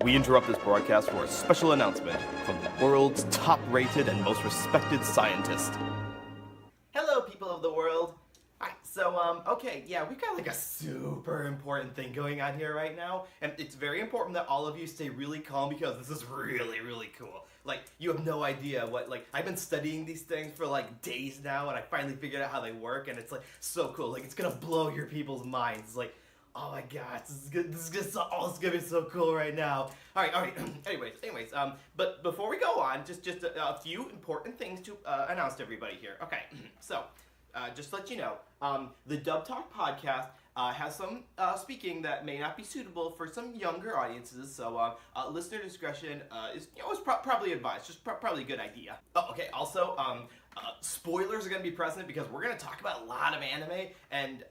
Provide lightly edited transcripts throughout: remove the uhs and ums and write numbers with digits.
we interrupt this broadcast for a special announcement from the world's top-rated and most respected scientist. Hello, people of the world. Alright, so, okay, yeah, we've got, like, a super important thing going on here right now, and it's very important that all of you stay really calm because this is really, really cool. Like, you have no idea what, like, I've been studying these things for, like, days now, and I finally figured out how they work, and it's, like, so cool. Like, it's gonna blow your people's minds. It's like, oh my god, this is good. This is just it's gonna be so cool right now. All right. anyways, but before we go on, just a few important things to announce to everybody here. Okay, so just to let you know, the Dub Talk podcast has some speaking that may not be suitable for some younger audiences. So listener discretion is probably advised. Just probably a good idea. Oh, okay. Also, spoilers are going to be present because we're going to talk about a lot of anime, and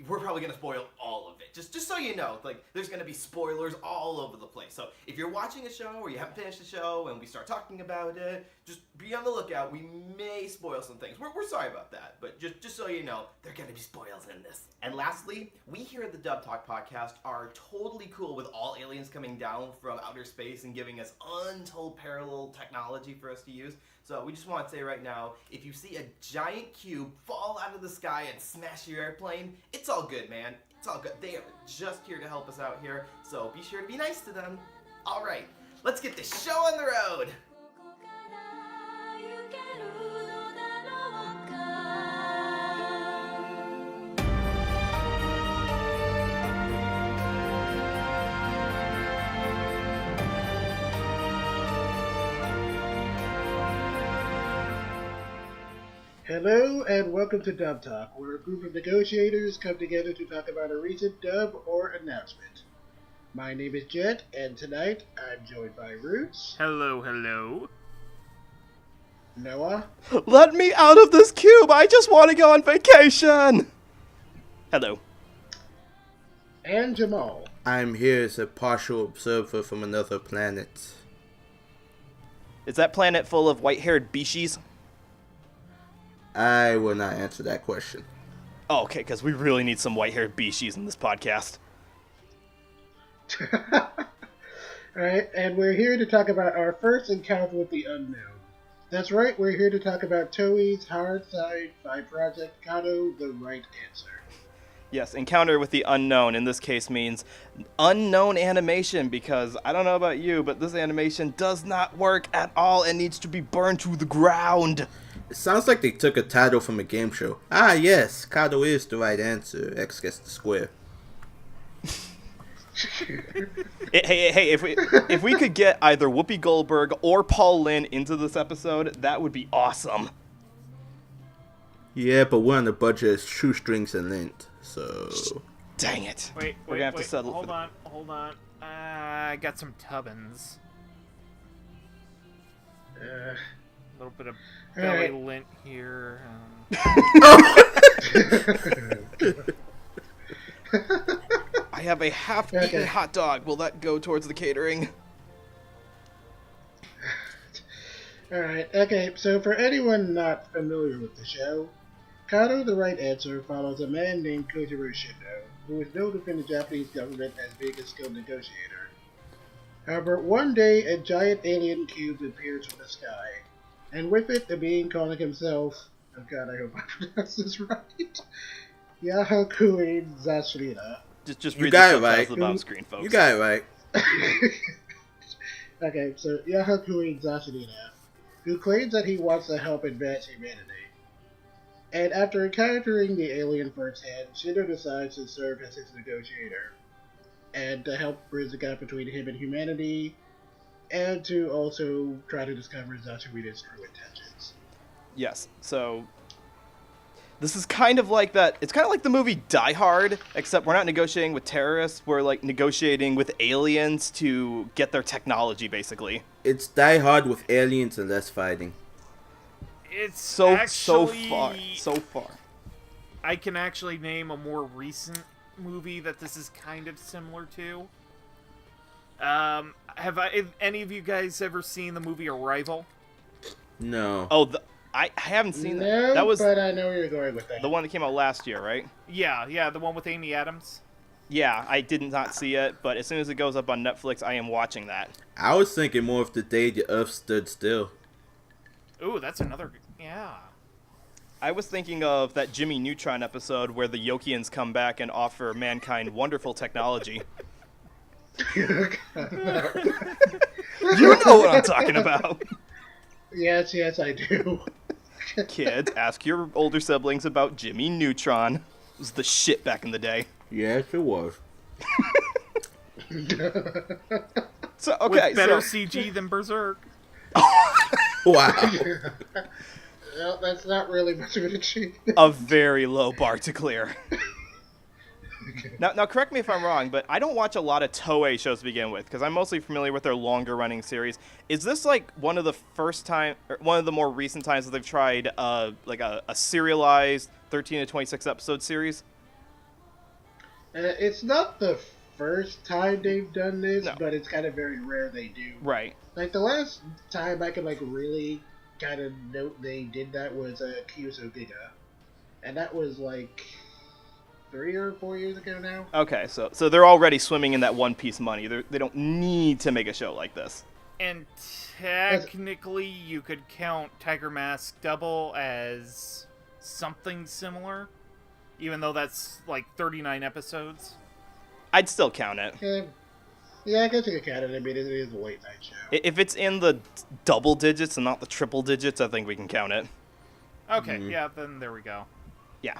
we're probably going to spoil all of it. Just so you know, like, there's going to be spoilers all over the place. So if you're watching a show or you haven't finished the show and we start talking about it, just be on the lookout. We may spoil some things. We're sorry about that, but just so you know, there are going to be spoils in this. And lastly, we here at the Dub Talk podcast are totally cool with all aliens coming down from outer space and giving us untold parallel technology for us to use. So we just want to say right now, if you see a giant cube fall out of the sky and smash your airplane, it's all good, man. It's all good. They are just here to help us out here, so be sure to be nice to them. All right, let's get this show on the road. Hello and welcome to Dub Talk, where a group of negotiators come together to talk about a recent dub or announcement. My name is Jet, and tonight I'm joined by Roots. Hello. Noah. Let me out of this cube! I just want to go on vacation! Hello. And Jamal. I'm here as a partial observer from another planet. Is that planet full of white-haired Bishis? I will not answer that question. Oh, okay, because we really need some white-haired Bishis in this podcast. Alright, and we're here to talk about our first encounter with the unknown. That's right, we're here to talk about Toei's hard sci-fi project, KADO, The Right Answer. Yes, encounter with the unknown in this case means unknown animation, because I don't know about you, but this animation does not work at all and needs to be burned to the ground. It sounds like they took a title from a game show. Ah, yes, KADO is the right answer. X gets the square. Hey, if we could get either Whoopi Goldberg or Paul Lynde into this episode, that would be awesome. Yeah, but we're on a budget of shoestrings and lint, so... Dang it. Wait, We're gonna have to settle hold for on. I got some tubbins. A little bit of belly lint here. I have a half-eaten hot dog. Will that go towards the catering? Alright, okay, so for anyone not familiar with the show, KADO the Right Answer follows a man named Kojiro Shindo, who is known within the Japanese government as being a skilled negotiator. However, one day a giant alien cube appears from the sky, and with it a being calling himself, oh god, I hope I pronounced this right, Yaha-kui ZaShuNegro. Just You read got the it right. subtitles on screen, folks. You got it right. Okay, so Yaha-kui ZaShuNegro, who claims that he wants to help advance humanity. And after encountering the alien firsthand, Shindo decides to serve as his negotiator, and to help bridge the gap between him and humanity, and to also try to discover ZaShuNegro's true intentions. Yes, so this is kind of like that. It's kind of like the movie Die Hard, except we're not negotiating with terrorists. We're like negotiating with aliens to get their technology, basically. It's Die Hard with aliens and less fighting. It's So far. I can actually name a more recent movie that this is kind of similar to. Have any of you guys ever seen the movie Arrival? No. Oh, I haven't seen that. No, That was but I know where you're going with that. the one that came out last year, right? Yeah, the one with Amy Adams. Yeah, I did not see it, but as soon as it goes up on Netflix, I am watching that. I was thinking more of the day the Earth stood still. Ooh, that's another. Yeah. I was thinking of that Jimmy Neutron episode where the Yokians come back and offer mankind wonderful technology. You know what I'm talking about. Yes, I do. Kids, ask your older siblings about Jimmy Neutron. It was the shit back in the day. Yes, it was. So okay, with better CG than Berserk. Wow. Well, that's not really much of an achievement. A very low bar to clear. Now, correct me if I'm wrong, but I don't watch a lot of Toei shows to begin with because I'm mostly familiar with their longer-running series. Is this like one of the more recent times that they've tried like a serialized 13 to 26 episode series? It's not the first time they've done this, No. but it's kind of very rare they do. Right. Like the last time I could like really kind of note they did that was Kyuso Giga, and that was like 3 or 4 years ago now. Okay, so they're already swimming in that One Piece money. They don't need to make a show like this. And technically, you could count Tiger Mask Double as something similar, even though that's like 39 episodes. I'd still count it. Yeah, I guess you could count it. I mean, it is a late night show. If it's in the double digits and not the triple digits, I think we can count it. Okay, yeah, then there we go. Yeah.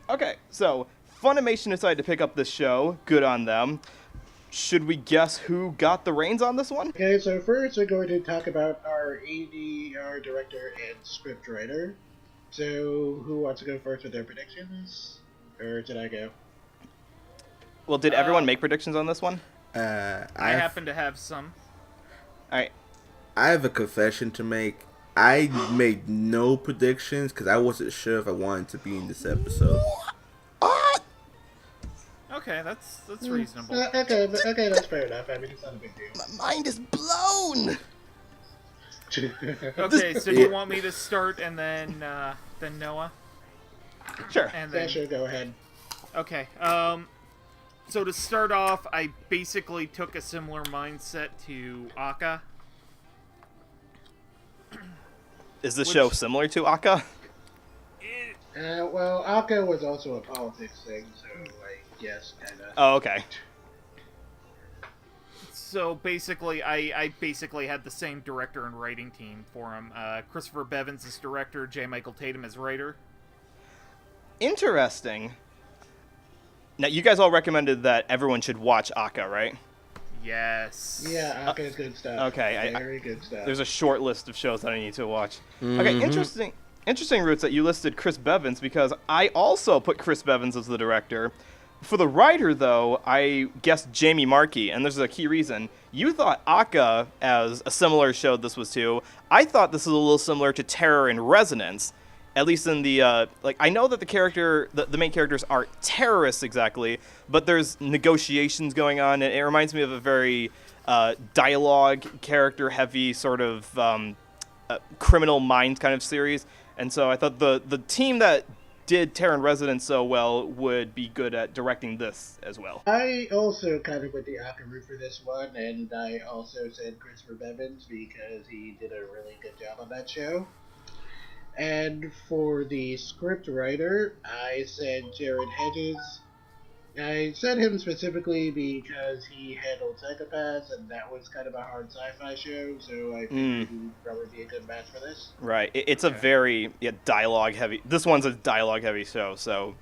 Okay, so Funimation decided to pick up this show. Good on them. Should we guess who got the reins on this one? Okay, so first we're going to talk about our AD, our director, and scriptwriter. So, who wants to go first with their predictions? Or should I go? Well, did everyone make predictions on this one? I happen to have some. Alright. I have a confession to make. I made no predictions because I wasn't sure if I wanted to be in this episode. Okay, that's reasonable. Okay, that's fair enough. I mean, it's not a big deal. My mind is blown! Okay, so do you want me to start and then Noah? Sure. And Yeah, then sure, go ahead. Okay. So to start off, I basically took a similar mindset to Aka. Is this show similar to Aka? Well, Aka was also a politics thing, so I guess kinda. Oh, okay. So basically, I basically had the same director and writing team for him. Christopher Bevins is director, J. Michael Tatum is writer. Interesting. Now, you guys all recommended that everyone should watch Aka, right? Yes. Yeah, Aka is good stuff. Okay, Very good stuff. There's a short list of shows that I need to watch. Okay, interesting, Roots, that you listed Chris Bevins, because I also put Chris Bevins as the director. For the writer, though, I guessed Jamie Markey, and there's a key reason. You thought Aka as a similar show this was to. I thought this was a little similar to Terror in Resonance. At least in the, I know that the main characters aren't terrorists exactly, but there's negotiations going on, and it reminds me of a very dialogue, character-heavy sort of criminal minds kind of series. And so I thought the team that did Terror in Resonance so well would be good at directing this as well. I also kind of went the Aka route for this one, and I also said Christopher Bevins because he did a really good job on that show. And for the script writer, I said Jared Hedges. I said him specifically because he handled Psychopaths, and that was kind of a hard sci-fi show, so I figured he would probably be a good match for this. Right. It's a very dialogue-heavy... This one's a dialogue-heavy show, so...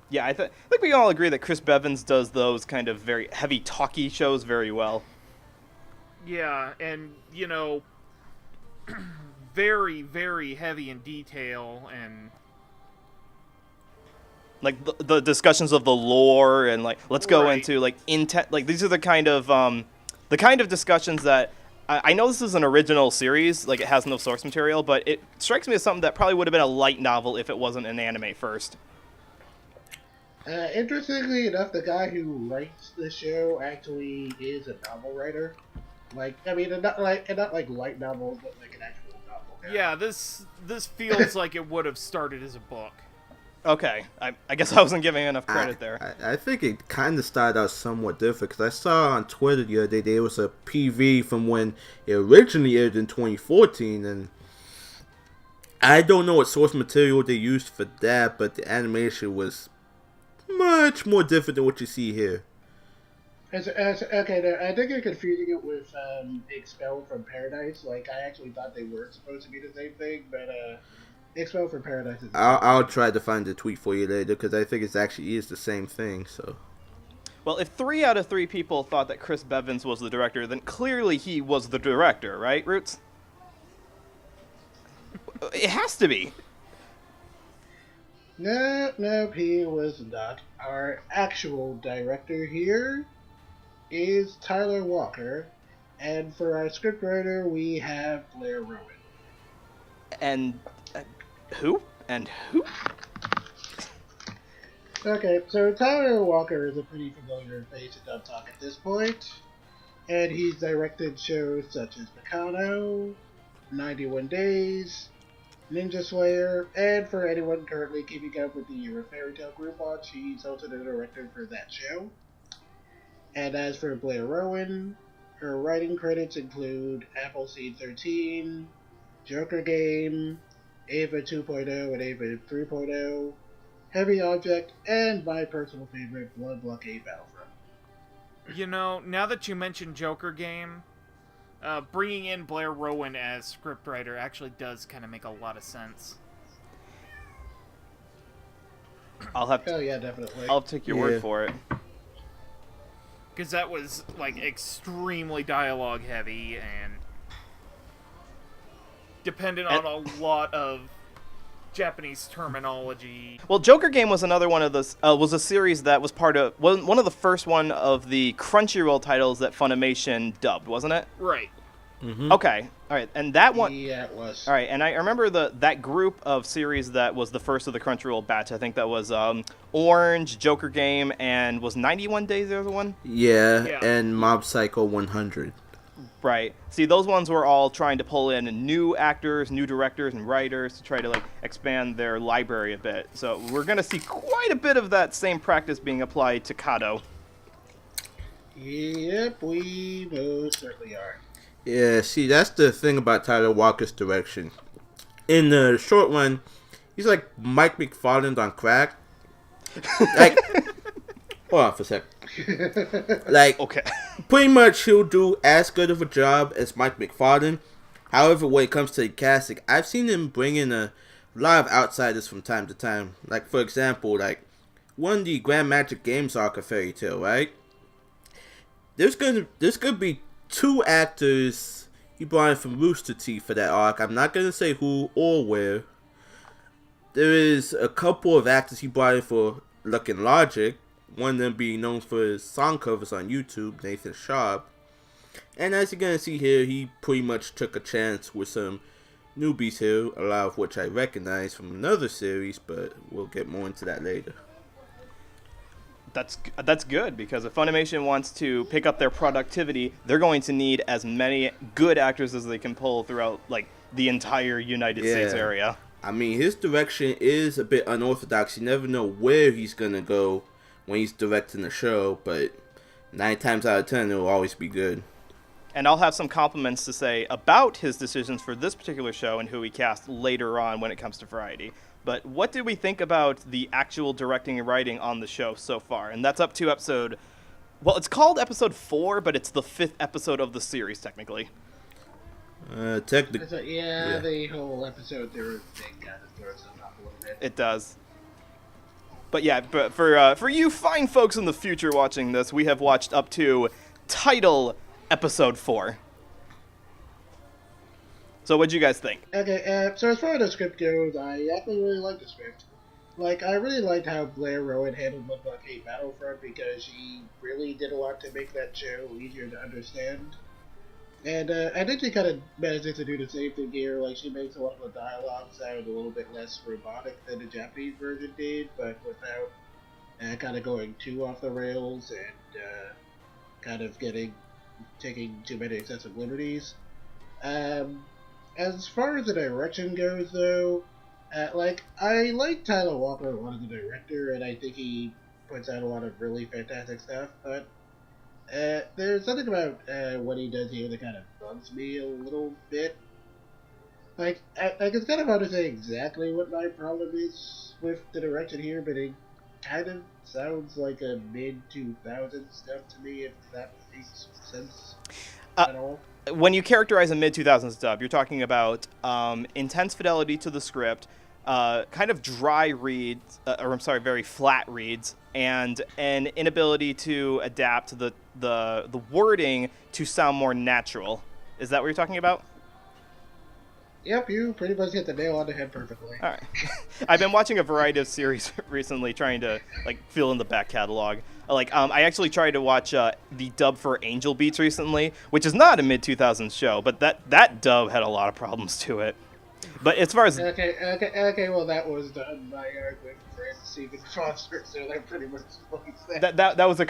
Yeah, I think we all agree that Chris Bevins does those kind of very heavy, talky shows very well. Yeah, and, very, very heavy in detail, and like the discussions of the lore, and like let's go Right. into like intent. Like these are the kind of discussions that I know this is an original series. Like it has no source material, but it strikes me as something that probably would have been a light novel if it wasn't an anime first. Interestingly enough, the guy who writes the show actually is a novel writer. Like, I mean, not like light novels, but like an actual novel. yeah, this feels like it would have started as a book. Okay, I guess I wasn't giving enough credit there. I think it kind of started out somewhat different because I saw on Twitter the other day there was a PV from when it originally aired in 2014, and I don't know what source material they used for that, but the animation was much more different than what you see here. Okay, now, I think you're confusing it with Expelled from Paradise. Like, I actually thought they were supposed to be the same thing, but Expelled from Paradise is... I'll try to find the tweet for you later because I think it actually is the same thing, so... Well, if 3 out of 3 people thought that Chris Bevins was the director, then clearly he was the director, right, Roots? It has to be. No, he was not. Our actual director here is Tyler Walker, and for our scriptwriter, we have Blair Rowan. And who? And who? Okay, so Tyler Walker is a pretty familiar face at Dub Talk at this point, and he's directed shows such as M.A.O, 91 Days, Ninja Slayer, and for anyone currently keeping up with the Year of Fairy Tail group watch, he's also the director for that show. And as for Blair Rowan, her writing credits include Appleseed 13, Joker Game, Ava 2.0 and Ava 3.0, Heavy Object, and my personal favorite, Blood Blockade Battlefront. You know, now that you mentioned Joker Game, bringing in Blair Rowan as scriptwriter actually does kind of make a lot of sense. I'll have to, Hell yeah, definitely. I'll take your word for it. Because that was, like, extremely dialogue heavy and dependent on a lot of Japanese terminology. Well, Joker Game was another one of those. Was a series that was part of one of the first one of the Crunchyroll titles that Funimation dubbed, wasn't it? Right. Mm-hmm. Okay, all right, and that one. Yeah, it was. All right, and I remember that group of series that was the first of the Crunchyroll batch. I think that was Orange, Joker Game, and was 91 Days the other one? Yeah, and Mob Psycho 100. Right. See, those ones were all trying to pull in new actors, new directors, and writers to try to, like, expand their library a bit. So we're going to see quite a bit of that same practice being applied to KADO. Yep, we most certainly are. Yeah, see, that's the thing about Tyler Walker's direction. In the short run, he's like Mike McFarland on crack. Like, hold on for a sec. Like, Okay. pretty much he'll do as good of a job as Mike McFarland. However, when it comes to the casting, I've seen him bring in a lot of outsiders from time to time. Like, for example, like, one of the Grand Magic Games arc of Fairy Tail, right? There's gonna be 2 actors he brought in from Rooster Teeth for that arc. I'm not gonna say who or where. There is a couple of actors he brought in for Luck and Logic. One of them being known for his song covers on YouTube, Nathan Sharp. And as you're gonna see here, he pretty much took a chance with some newbies here, a lot of which I recognize from another series, but we'll get more into that later. That's good, because if Funimation wants to pick up their productivity, they're going to need as many good actors as they can pull throughout, like, the entire United States area. I mean, his direction is a bit unorthodox. You never know where he's gonna go when he's directing the show, but 9 times out of 10, it'll always be good. And I'll have some compliments to say about his decisions for this particular show and who he cast later on when it comes to variety. But what did we think about the actual directing and writing on the show so far? And that's up to episode... Well, it's called episode 4, but it's the 5th episode of the series, technically. The whole episode thing kind of throws them off a little bit. It does. But yeah, but for you fine folks in the future watching this, we have watched up to Title Episode 4. So what'd you guys think? Okay, so as far as the script goes, I actually really like the script. Like, I really liked how Blair Rowan handled the Blockade Battlefront because she really did a lot to make that show easier to understand. And I think she kind of manages to do the same thing here. Like, she makes a lot of the dialogue sound a little bit less robotic than the Japanese version did, but without kind of going too off the rails and kind of taking too many excessive liberties. As far as the direction goes, though, I like Tyler Walker a lot as a director, and I think he puts out a lot of really fantastic stuff, but there's something about what he does here that kind of bugs me a little bit. It's kind of hard to say exactly what my problem is with the direction here, but it kind of sounds like a mid-2000s stuff to me, if that makes sense at all. When you characterize a mid-2000s dub, you're talking about intense fidelity to the script, kind of dry reads, very flat reads, and an inability to adapt the wording to sound more natural. Is that what you're talking about? Yep, you pretty much hit the nail on the head perfectly. All right. I've been watching a variety of series recently, trying to fill in the back catalog. I actually tried to watch the dub for Angel Beats recently, which is not a mid-2000s show, but that dub had a lot of problems to it. But as far as okay, well that was done by our good friend Stephen Foster, so that pretty much explains that. That was a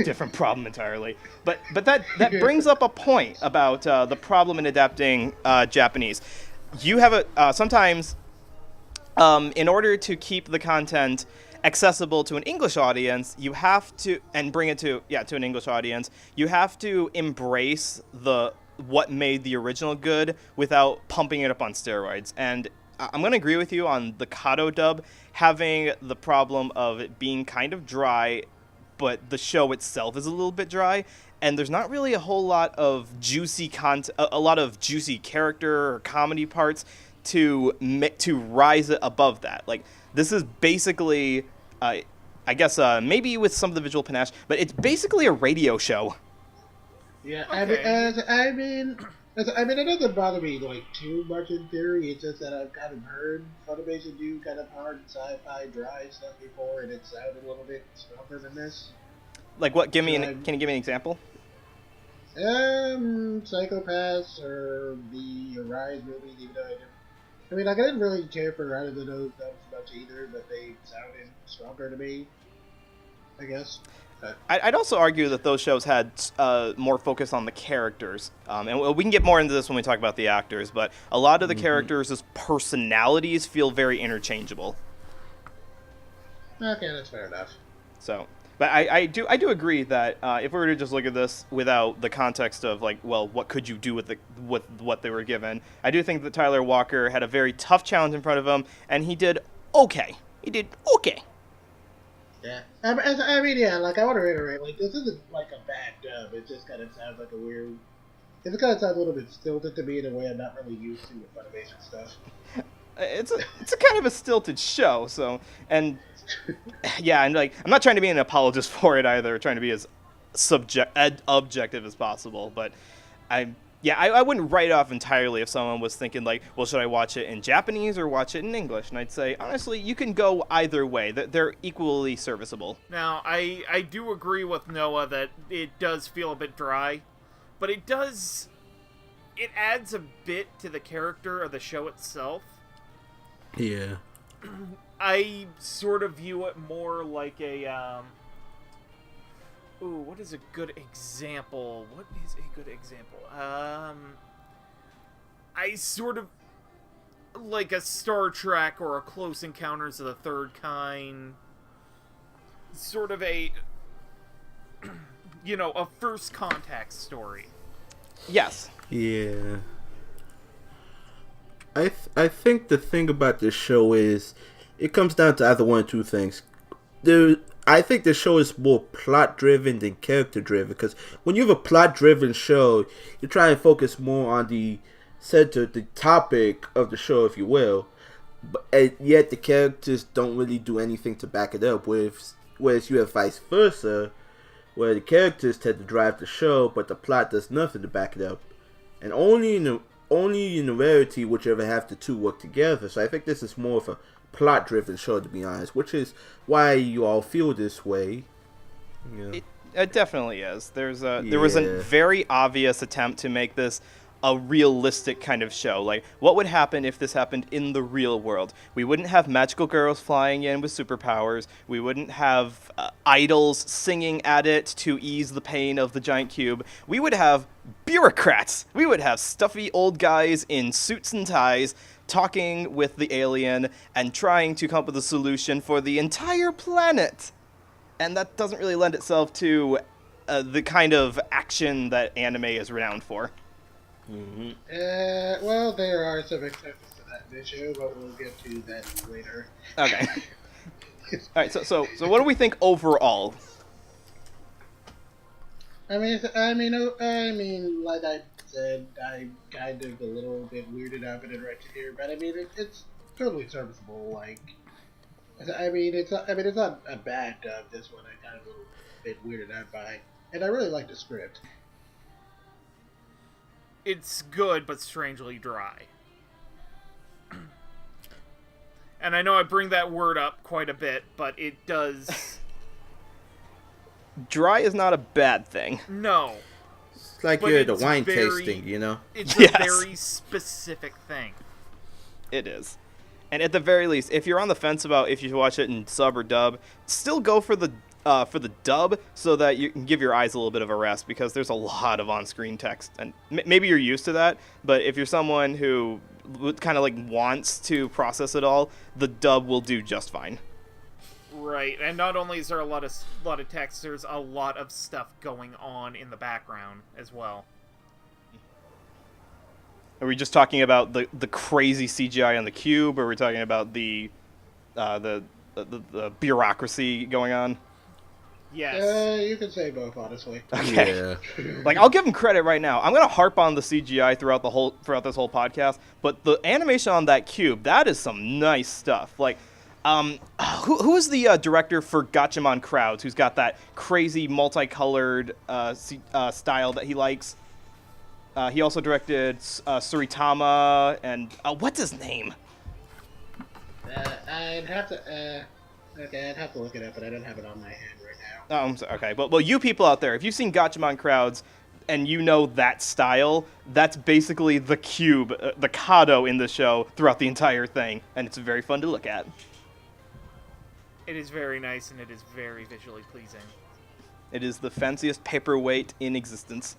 different problem entirely. But that brings up a point about the problem in adapting Japanese. You have sometimes in order to keep the content accessible to an English audience, you have to, and bring it to an English audience, you have to embrace what made the original good without pumping it up on steroids. And I'm going to agree with you on the KADO dub having the problem of it being kind of dry, but the show itself is a little bit dry. And there's not really a whole lot of juicy a lot of juicy character or comedy parts to rise it above that. Like, this is basically, I guess maybe with some of the visual panache, but it's basically a radio show. Yeah, Okay. I mean, it doesn't bother me too much in theory. It's just that I've kind of heard Funimation do kind of hard sci-fi dry stuff before, and it sounded a little bit stronger than this. Like what? Can you give me an example? Psychopaths or the Arise movies, even though I didn't really care for either of those dubs much either, but they sounded stronger to me, I guess. I'd also argue that those shows had more focus on the characters, and we can get more into this when we talk about the actors. But a lot of the characters' personalities feel very interchangeable. Okay, that's fair enough. So, but I do agree that if we were to just look at this without the context of what could you do with what they were given, I do think that Tyler Walker had a very tough challenge in front of him, and he did okay. Yeah. I want to reiterate, this isn't a bad dub. It just kind of sounds like a weird. It kind of sounds a little bit stilted to me in a way I'm not really used to with Funimation stuff. It's a kind of a stilted show, so, and yeah, and I'm not trying to be an apologist for it either, trying to be as objective as possible, but I wouldn't write off entirely if someone was thinking should I watch it in Japanese or watch it in English? And I'd say, honestly, you can go either way. They're equally serviceable. Now, I do agree with Noah that it does feel a bit dry, but it adds a bit to the character of the show itself. Yeah. I sort of view it more like a, what is a good example? What is a good example? I sort of like a Star Trek or a Close Encounters of the Third Kind. Sort of a, a First Contact story. Yes. Yeah. I think the thing about this show is it comes down to either one or two things. I think the show is more plot-driven than character-driven, because when you have a plot-driven show, you try and focus more on the center, the topic of the show, if you will, and yet the characters don't really do anything to back it up, whereas you have vice versa, where the characters tend to drive the show, but the plot does nothing to back it up. And only in the rarity would you ever have the two work together, so I think this is more of a plot-driven show, to be honest, which is why you all feel this way. Yeah. It definitely is. There was a very obvious attempt to make this a realistic kind of show. Like, what would happen if this happened in the real world? We wouldn't have magical girls flying in with superpowers. We wouldn't have idols singing at it to ease the pain of the giant cube. We would have bureaucrats. We would have stuffy old guys in suits and ties talking with the alien and trying to come up with a solution for the entire planet. And that doesn't really lend itself to the kind of action that anime is renowned for. Mm-hmm. Well, there are some exceptions to that in this show, but we'll get to that later. Okay. All right. So what do we think overall? I mean, like I said, I'm kind of a little bit weirded out by the direction here, but I mean, it's totally serviceable. Like, it's not a bad dub. This one, I'm kind of a little bit weirded out by, and I really like the script. It's good, but strangely dry. And I know I bring that word up quite a bit, but it does... Dry is not a bad thing. No. It's like But you're at the it's wine very- tasting, you know? It's Yes. a very specific thing. It is. And at the very least, if you're on the fence about if you should watch it in sub or dub, still go for the dub so that you can give your eyes a little bit of a rest, because there's a lot of on-screen text. And maybe you're used to that, but if you're someone who kind of like wants to process it all, the dub will do just fine. Right, and not only is there a lot of text, there's a lot of stuff going on in the background as well. Are we just talking about the crazy CGI on the cube, or are we talking about the bureaucracy going on? Yes. You can say both, honestly. Okay. Yeah. Like, I'll give him credit right now. I'm gonna harp on the CGI throughout this whole podcast, but the animation on that cube, that is some nice stuff. Like, who is the director for Gatchaman Crowds, who's got that crazy multicolored style that he likes? He also directed Suritama and what's his name? I'd have to look it up, but I don't have it on my hand right now. Oh, I'm sorry. Okay, well, you people out there, if you've seen Gatchaman Crowds and you know that style, that's basically the cube, the KADO in the show throughout the entire thing, and it's very fun to look at. It is very nice, and it is very visually pleasing. It is the fanciest paperweight in existence.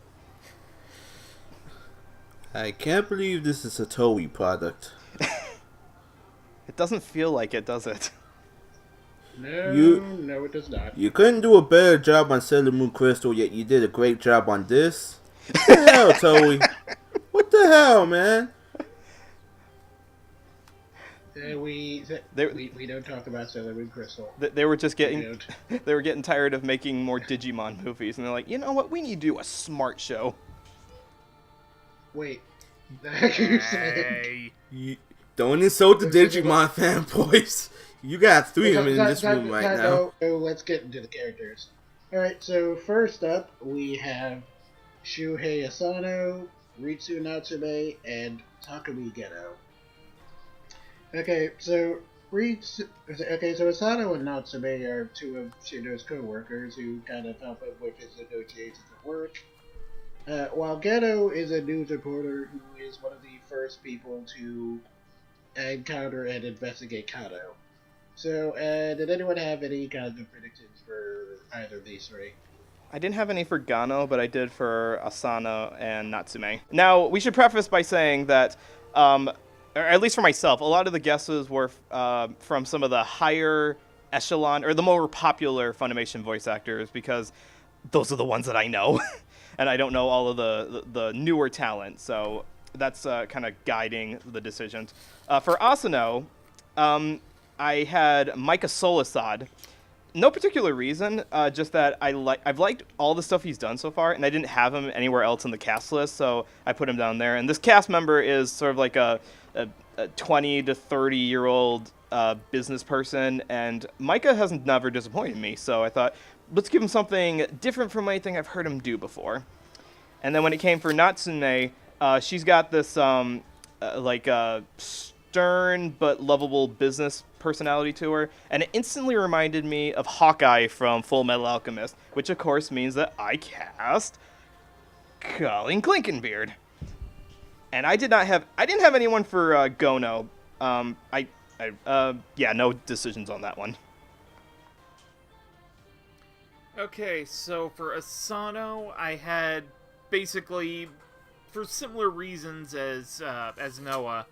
I can't believe this is a Toei product. It doesn't feel like it, does it? No, it does not. You couldn't do a better job on Sailor Moon Crystal, yet you did a great job on this? What the hell, Toei? What the hell, man? We don't talk about Sailor Moon Crystal. They were just getting they were getting tired of making more Digimon movies, and they're like, you know what? We need to do a smart show. Wait. You're saying... Hey. Don't insult the Digimon fanboys. You got three of them in this room right now. So let's get into the characters. Alright, so first up, we have Shuhei Asano, Ritsu Natsume, and Takumi Geto. Okay, so Asano and Natsume are two of Shido's co-workers who kind of help him with his negotiations at work. While Geto is a news reporter who is one of the first people to encounter and investigate KADO. So, did anyone have any kinds of predictions for either of these three? I didn't have any for Gano, but I did for Asano and Natsume. Now, we should preface by saying that, or at least for myself, a lot of the guesses were from some of the higher echelon, or the more popular Funimation voice actors, because those are the ones that I know. And I don't know all of the newer talent, so that's kind of guiding the decisions. For Asano, I had Micah Solisad. No particular reason, just that I've liked all the stuff he's done so far, and I didn't have him anywhere else in the cast list, so I put him down there. And this cast member is sort of like a 20 to 30-year-old business person, and Micah has never disappointed me, so I thought, let's give him something different from anything I've heard him do before. And then when it came for Natsume, she's got this stern but lovable business personality to her, and it instantly reminded me of Hawkeye from Full Metal Alchemist, which of course means that I cast Colin Clinkenbeard. And I didn't have anyone for Gono. No decisions on that one. Okay, so for Asano, I had basically, for similar reasons as Noah,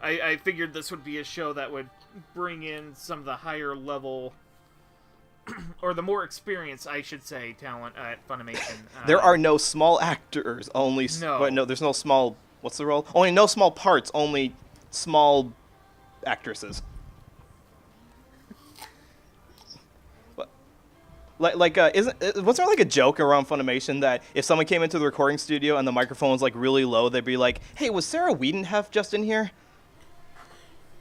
I figured this would be a show that would bring in some of the higher level, or the more experienced, I should say, talent at Funimation. There are no small actors, only... No, there's no small... What's the role? Only no small parts, only small actresses. Wasn't there like a joke around Funimation that if someone came into the recording studio and the microphone was like really low, they'd be like, "Hey, was Sarah Wiedenheft just in here?"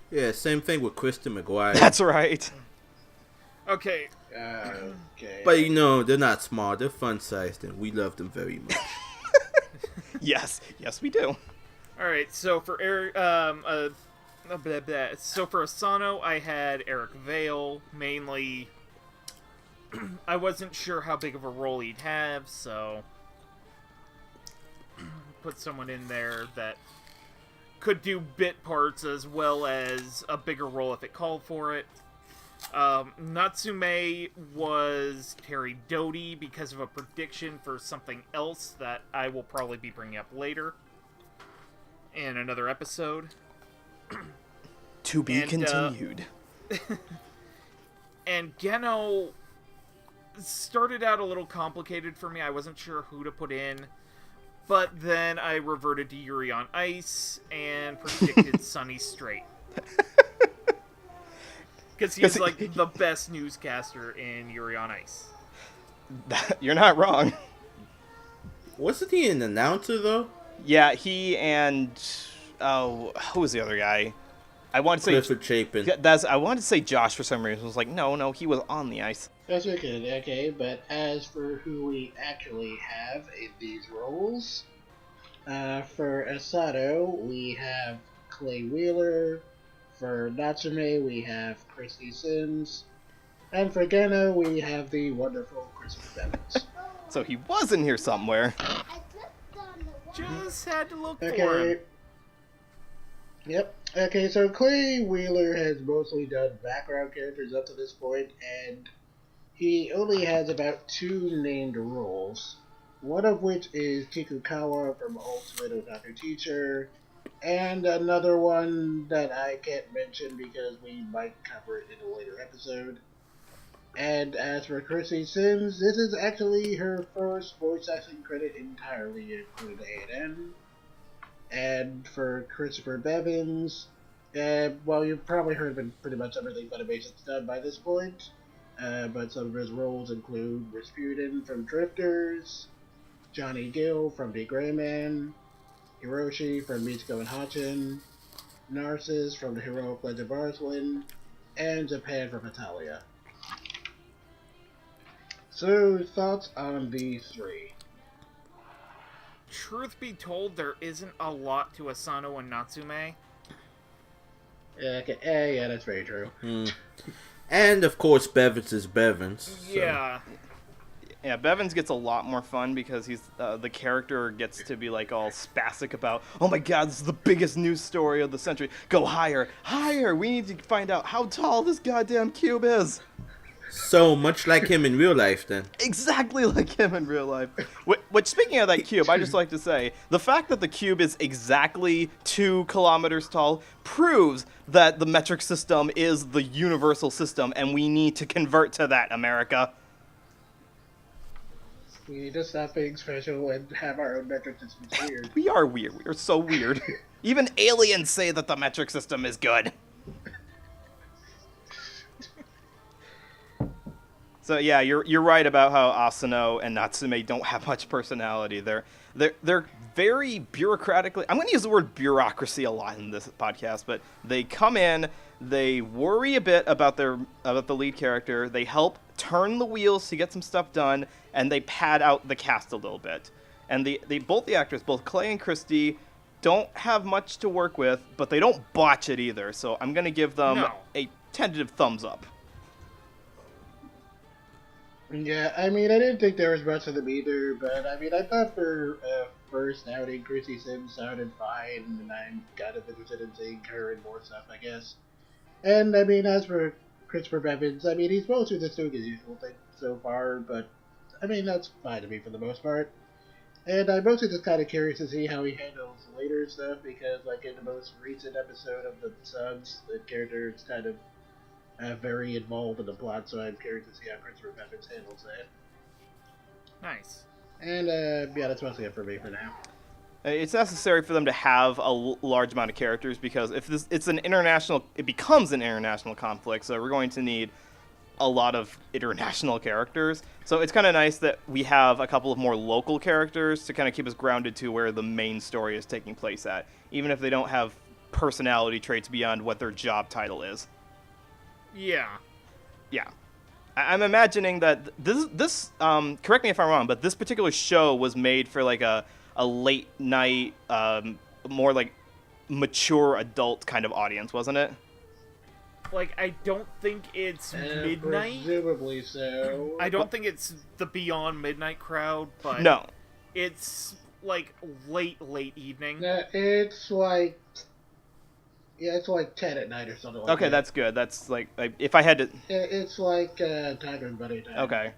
Yeah, same thing with Kristen McGuire. That's right. Okay. Okay. But they're not small. They're fun-sized, and we love them very much. Yes, we do. All right. So for so for Asano, I had Eric Vale mainly. I wasn't sure how big of a role he'd have, so put someone in there that could do bit parts as well as a bigger role if it called for it. Natsume was Terry Doty because of a prediction for something else that I will probably be bringing up later in another episode. To be continued. And Geno started out a little complicated for me. I wasn't sure who to put in. But then I reverted to Yuri on Ice and predicted Sunny Straight. Because he's like the best newscaster in Yuri on Ice. You're not wrong. Wasn't he an announcer, though? Yeah, he and... who was the other guy? I want to say Clifford Chapin. I wanted to say Josh for some reason. I was like, no, he was on the ice. That's okay, but as for who we actually have in these roles, for Asano, we have Clay Wheeler. For Natsume, we have Christy Sims. And for Geno, we have the wonderful Christopher Bevins. So he was in here somewhere. Just had to look for Okay. him. Yep. Okay, so Clay Wheeler has mostly done background characters up to this point, and he only has about 2 named roles. One of which is Kikukawa from Ultimate Otaku Teacher, and another one that I can't mention because we might cover it in a later episode. And as for Chrissy Sims, this is actually her first voice acting credit entirely included A&M. And for Christopher Bevins, well, you've probably heard of pretty much everything Funimation's done by this point, but some of his roles include Rasputin from Drifters, Johnny Gill from The Gray Man, Hiroshi from Mitsuko and Hachin, Narcissus from The Heroic Legend of Arslan, and Japan from Italia. So, thoughts on these 3? Truth be told, there isn't a lot to Asano and Natsume. Yeah, okay. Yeah, that's very true. And, of course, Bevins is Bevins. So. Yeah. Yeah, Bevins gets a lot more fun because he's the character gets to be like all spastic about, oh my god, this is the biggest news story of the century. Go higher, higher. We need to find out how tall this goddamn cube is. So much like him in real life, then. Exactly like him in real life. Which, speaking of that cube, I just like to say, the fact that the cube is exactly 2 kilometers tall proves that the metric system is the universal system, and we need to convert to that, America. We need to stop being special and have our own metric system. It's weird. We are weird. We are so weird. Even aliens say that the metric system is good. So yeah, you're right about how Asano and Natsume don't have much personality. They're very bureaucratically. I'm going to use the word bureaucracy a lot in this podcast, but they come in, they worry a bit about the lead character, they help turn the wheels to get some stuff done, and they pad out the cast a little bit. And both the actors, both Clay and Christy, don't have much to work with, but they don't botch it either. So I'm going to give them a tentative thumbs up. Yeah, I mean, I didn't think there was much of them either, but I mean, I thought for first outing, Chrissy Sims sounded fine, and I'm kind of interested in seeing her in more stuff, I guess. And, I mean, as for Christopher Bevins, I mean, he's mostly just doing his usual thing so far, but, I mean, that's fine to me for the most part. And I'm mostly just kind of curious to see how he handles later stuff, because, like, in the most recent episode of The Sons, the character is kind of very involved in the plot, so I'm curious to see how Christopher Bevins handles that. Nice. And, yeah, that's mostly it for me for now. It's necessary for them to have a large amount of characters, because if it becomes an international conflict, so we're going to need a lot of international characters. So it's kind of nice that we have a couple of more local characters to kind of keep us grounded to where the main story is taking place at, even if they don't have personality traits beyond what their job title is. Yeah. Yeah. I'm imagining that this correct me if I'm wrong, but this particular show was made for like a late night, more like mature adult kind of audience, wasn't it? Like, I don't think it's midnight. Presumably so. I don't think it's the beyond midnight crowd, but No. It's like late evening. It's like... Yeah, it's like 10 at night or something like that. Okay, that's good. That's like if I had to... It's like Tiger and Bunny time. Okay.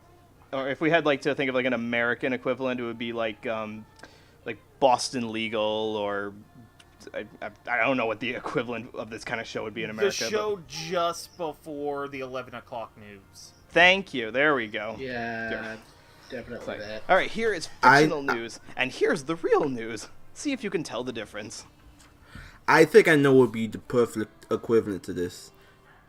Or if we had like to think of like an American equivalent, it would be like Boston Legal, or I don't know what the equivalent of this kind of show would be in America. The show just before the 11 o'clock news. Thank you. There we go. Yeah, Sure. definitely that. All right, here is fictional news, and here's the real news. See if you can tell the difference. I think I know what would be the perfect equivalent to this.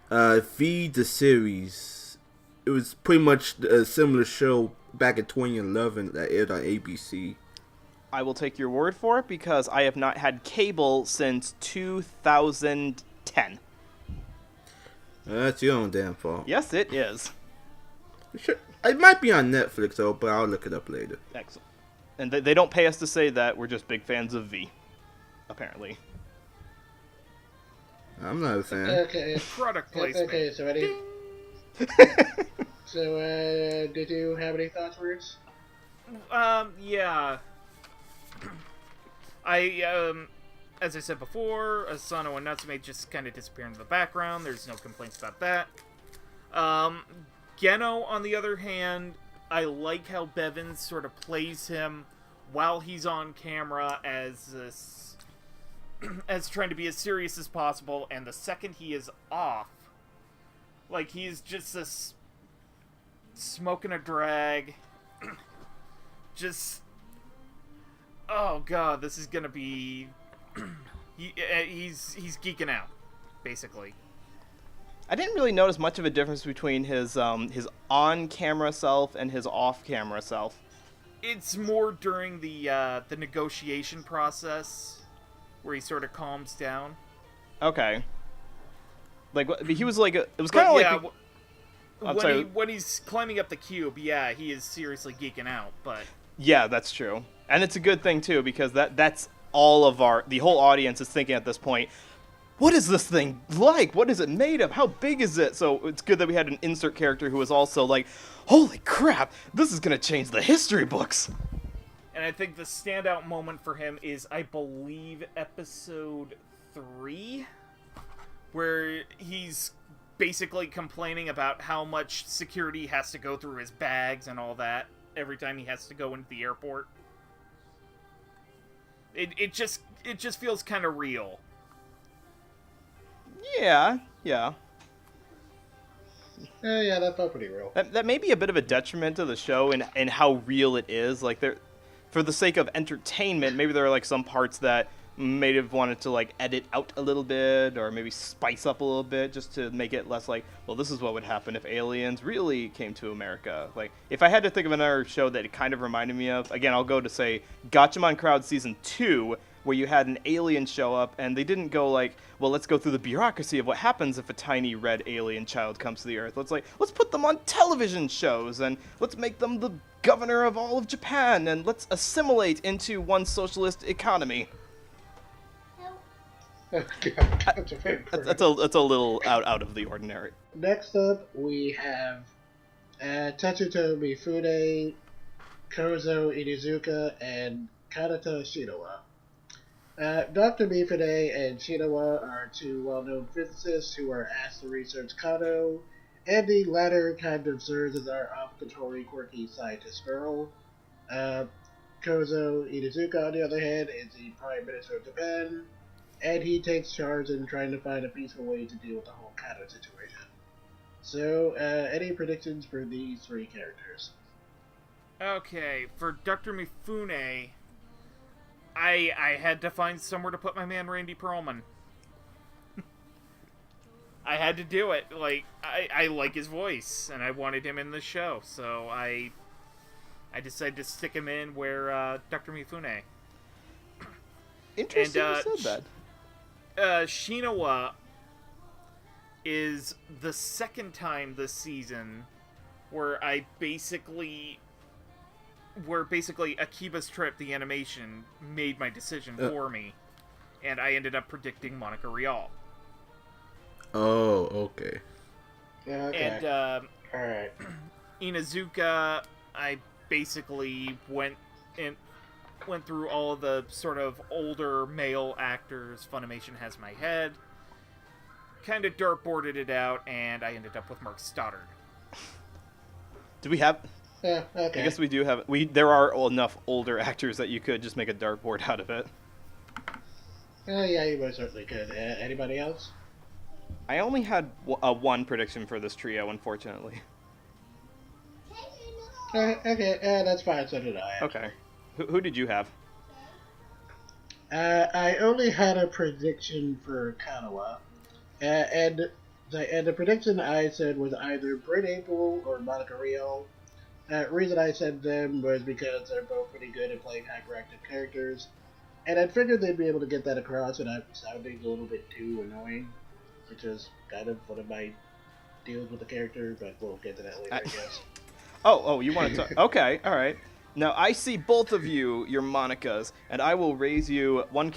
The series. It was pretty much a similar show back in 2011 that aired on ABC. I will take your word for it, because I have not had cable since 2010. That's your own damn fault. Yes, it is. Sure. It might be on Netflix though, but I'll look it up later. Excellent. And they don't pay us to say that. We're just big fans of V, apparently. I'm not a fan. Okay. Product placement. Okay, so Eddie. So, did you have any thoughts, Bruce? Yeah. As I said before, Asano and Natsume just kind of disappear into the background. There's no complaints about that. Geno, on the other hand, I like how Bevins sort of plays him while he's on camera as trying to be as serious as possible, and the second he is off, like, he's just this smoking a drag, just, oh god, this is gonna be, he's geeking out, basically. I didn't really notice much of a difference between his on-camera self and his off-camera self. It's more during the negotiation process, where he sort of calms down. Okay. Like, he was like, it was kind of like... When he's climbing up the cube, yeah, he is seriously geeking out, but... Yeah, that's true. And it's a good thing, too, because that's all of the whole audience is thinking at this point, what is this thing like? What is it made of? How big is it? So it's good that we had an insert character who was also like, holy crap, this is going to change the history books. And I think the standout moment for him is, I believe, episode 3, where he's basically complaining about how much security has to go through his bags and all that every time he has to go into the airport. It just feels kind of real. Yeah. Yeah, that felt pretty real. That may be a bit of a detriment to the show and how real it is. Like, for the sake of entertainment, maybe there are like some parts that may have wanted to like edit out a little bit, or maybe spice up a little bit just to make it less like, well, this is what would happen if aliens really came to America. Like, if I had to think of another show that it kind of reminded me of, again, I'll go to say Gatchaman Crowd Season 2, where you had an alien show up, and they didn't go like, well, let's go through the bureaucracy of what happens if a tiny red alien child comes to the Earth. Let's put them on television shows, and let's make them the governor of all of Japan, and let's assimilate into one socialist economy. That's a little out of the ordinary. Next up, we have Tetsuto Mifune, Kozo Inizuka, and Kanata Shinowa. Dr. Mifune and Shinowa are two well-known physicists who are asked to research KADO, and the latter kind of serves as our off-the-tory, quirky scientist girl. Kozo Iizuka, on the other hand, is the Prime Minister of Japan, and he takes charge in trying to find a peaceful way to deal with the whole KADO situation. So, any predictions for these three characters? Okay, for Dr. Mifune, I had to find somewhere to put my man Randy Perlman. I had to do it. Like, I like his voice, and I wanted him in the show, so I decided to stick him in where Dr. Mifune. Interesting you said that. Shinowa is the second time this season where basically Akiba's Trip, the animation, made my decision for me, and I ended up predicting Monica Rial. Oh, okay. Yeah, okay. And Alright. Iizuka, I basically went through all of the sort of older male actors Funimation has in my head, kind of dartboarded it out, and I ended up with Mark Stoddard. Do we have... Yeah, okay. I guess we do have... There are enough older actors that you could just make a dartboard out of it. Yeah, you most certainly could. Anybody else? I only had one prediction for this trio, unfortunately. Okay, that's fine, so did I. Okay. Who did you have? I only had a prediction for Kanawa, and the prediction I said was either Britt April or Monica Rial. The reason I said them was because they're both pretty good at playing hyperactive characters, and I figured they'd be able to get that across without sounding a little bit too annoying, which is kind of one of my deals with the character, but we'll get to that later, I guess. Oh, you want to talk? Okay, all right. Now, I see both of you, your Monicas, and I will raise you one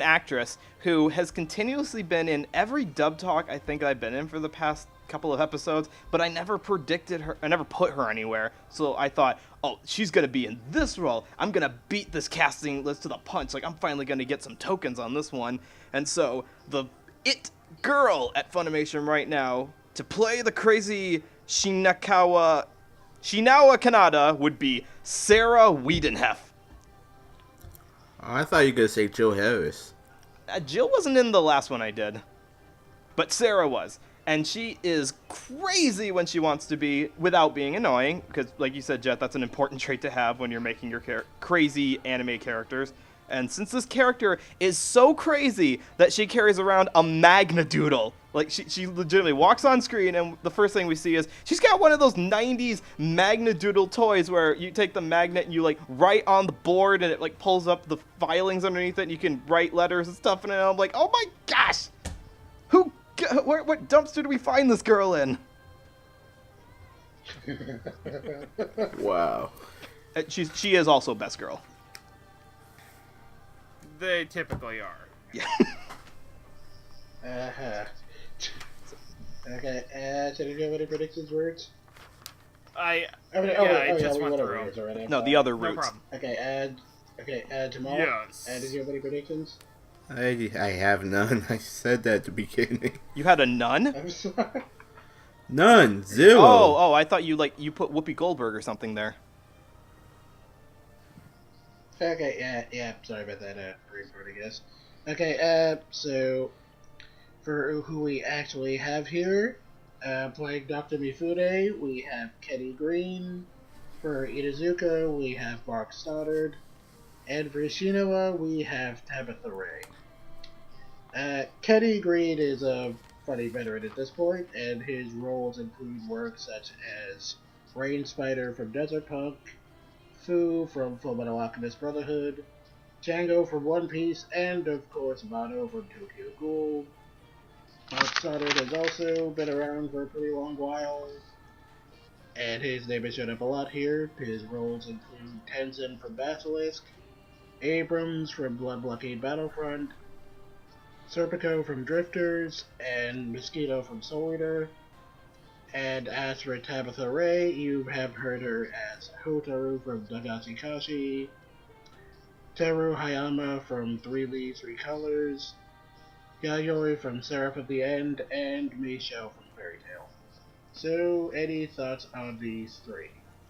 actress who has continuously been in every dub talk I think I've been in for the past couple of episodes, but I never predicted her, I never put her anywhere, so I thought, oh, she's going to be in this role. I'm going to beat this casting list to the punch. Like, I'm finally going to get some tokens on this one. And so, the it girl at Funimation right now, to play the crazy Shinawa Kanada would be Sarah Wiedenhef. I thought you were going to say Joe Harris. Jill wasn't in the last one I did, but Sarah was. And she is crazy when she wants to be without being annoying, because like you said, Jet, that's an important trait to have when you're making your crazy anime characters. And since this character is so crazy that she carries around a Magnadoodle, like she legitimately walks on screen and the first thing we see is she's got one of those 90s Magnadoodle toys where you take the magnet and you like write on the board and it like pulls up the filings underneath it and you can write letters and stuff in it. And I'm like, oh my gosh, what dumpster do we find this girl in? Wow. She is also best girl. They typically are. Yeah. Okay, so did you have any predictions, words? I we just went went over through. yours already. No, the other No roots. problem. Okay, Jamal? Yes. Did you have any predictions? I have none. I said that at the beginning. You had a nun? I'm sorry. None. Zero. Oh, I thought you put Whoopi Goldberg or something there. Okay, yeah, sorry about that, brain fart, I guess. Okay, so, for who we actually have here, playing Dr. Mifune, we have Kenny Green. For Iizuka, we have Mark Stoddard. And for Shinowa, we have Tabitha Ray. Kenny Green is a funny veteran at this point, and his roles include work such as Rain Spider from Desert Punk, Fu from Fullmetal Alchemist Brotherhood, Django from One Piece, and of course M.A.O from Tokyo Ghoul. Mark Stoddard has also been around for a pretty long while, and his name has shown up a lot here. His roles include Tenzin from Basilisk, Abrams from Blood Blockade Battlefront, Serpico from Drifters, and Mosquito from Soul Eater. And as for Tabitha Ray, you have heard her as Hotaru from Dagashi Kashi, Teru Hayama from Three Leaves, Three Colors, Yayoi from Seraph of the End, and Michelle from Fairy Tail. So, any thoughts on these three?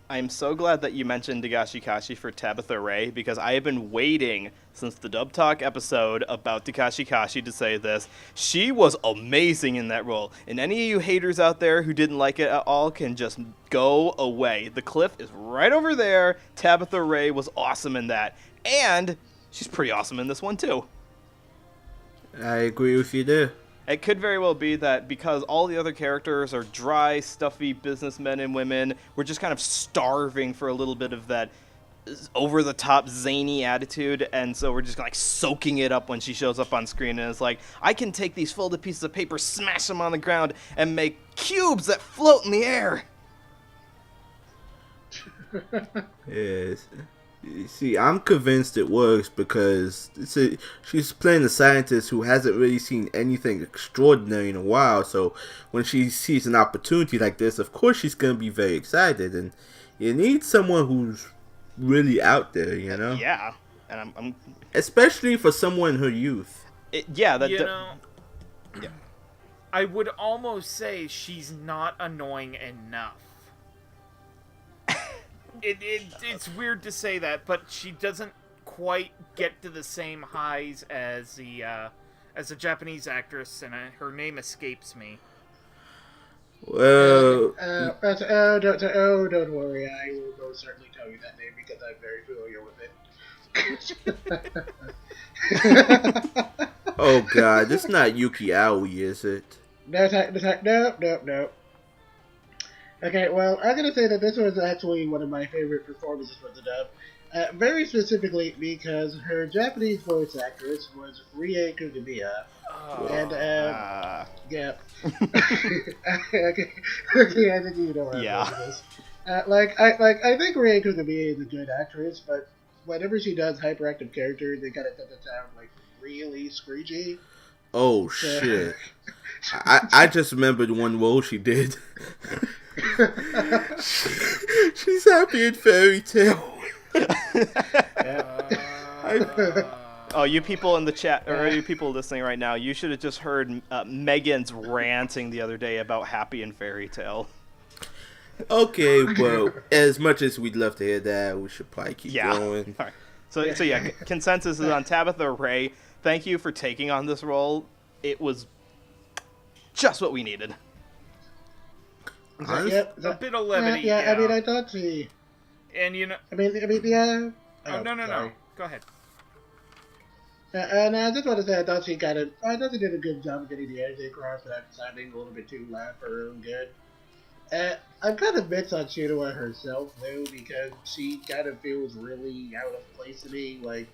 I'm so glad that you mentioned Dagashikashi for Tabitha Ray, because I have been waiting since the Dub Talk episode about Dagashikashi to say this. She was amazing in that role, and any of you haters out there who didn't like it at all can just go away. The cliff is right over there. Tabitha Ray was awesome in that, and she's pretty awesome in this one too. I agree with you there. It could very well be that because all the other characters are dry, stuffy businessmen and women, we're just kind of starving for a little bit of that over-the-top, zany attitude, and so we're just like soaking it up when she shows up on screen, and it's like, I can take these folded pieces of paper, smash them on the ground, and make cubes that float in the air. Yes. See, I'm convinced it works because she's playing a scientist who hasn't really seen anything extraordinary in a while. So when she sees an opportunity like this, of course she's going to be very excited. And you need someone who's really out there, you know? Yeah. And I'm especially for someone in her youth. Yeah. I would almost say she's not annoying enough. It's weird to say that, but she doesn't quite get to the same highs as the Japanese actress, and her name escapes me. Well, don't worry, I will most certainly tell you that name because I'm very familiar with it. oh god, it's not Yuki Aoi, is it? No. Okay, well, I'm going to say that this was actually one of my favorite performances for the dub. Very specifically because her Japanese voice actress was Rie Kugamiya. Oh. And, yeah. okay, I think you know where I'm going with this. I think Rie Kugamiya is a good actress, but whenever she does hyperactive characters, they kind of tend to sound, like, really screechy. Oh, shit. I just remembered one role she did. She's happy in Fairy Tail. Oh, you people in the chat, or you people listening right now, you should have just heard Megan's ranting the other day about Happy in Fairy Tail. Okay, well, as much as we'd love to hear that, we should probably keep going. All right. So yeah, consensus is on Tabitha Ray. Thank you for taking on this role. It was just what we needed. A bit of levity. I mean, I thought she... And you know... I mean, yeah... Oh, no. Go ahead. And I just want to say I thought she did a good job of getting the energy across without sounding a little bit too loud for her own good. I'm kind of mixed on Shuhei herself, though, because she kind of feels really out of place to me. Like,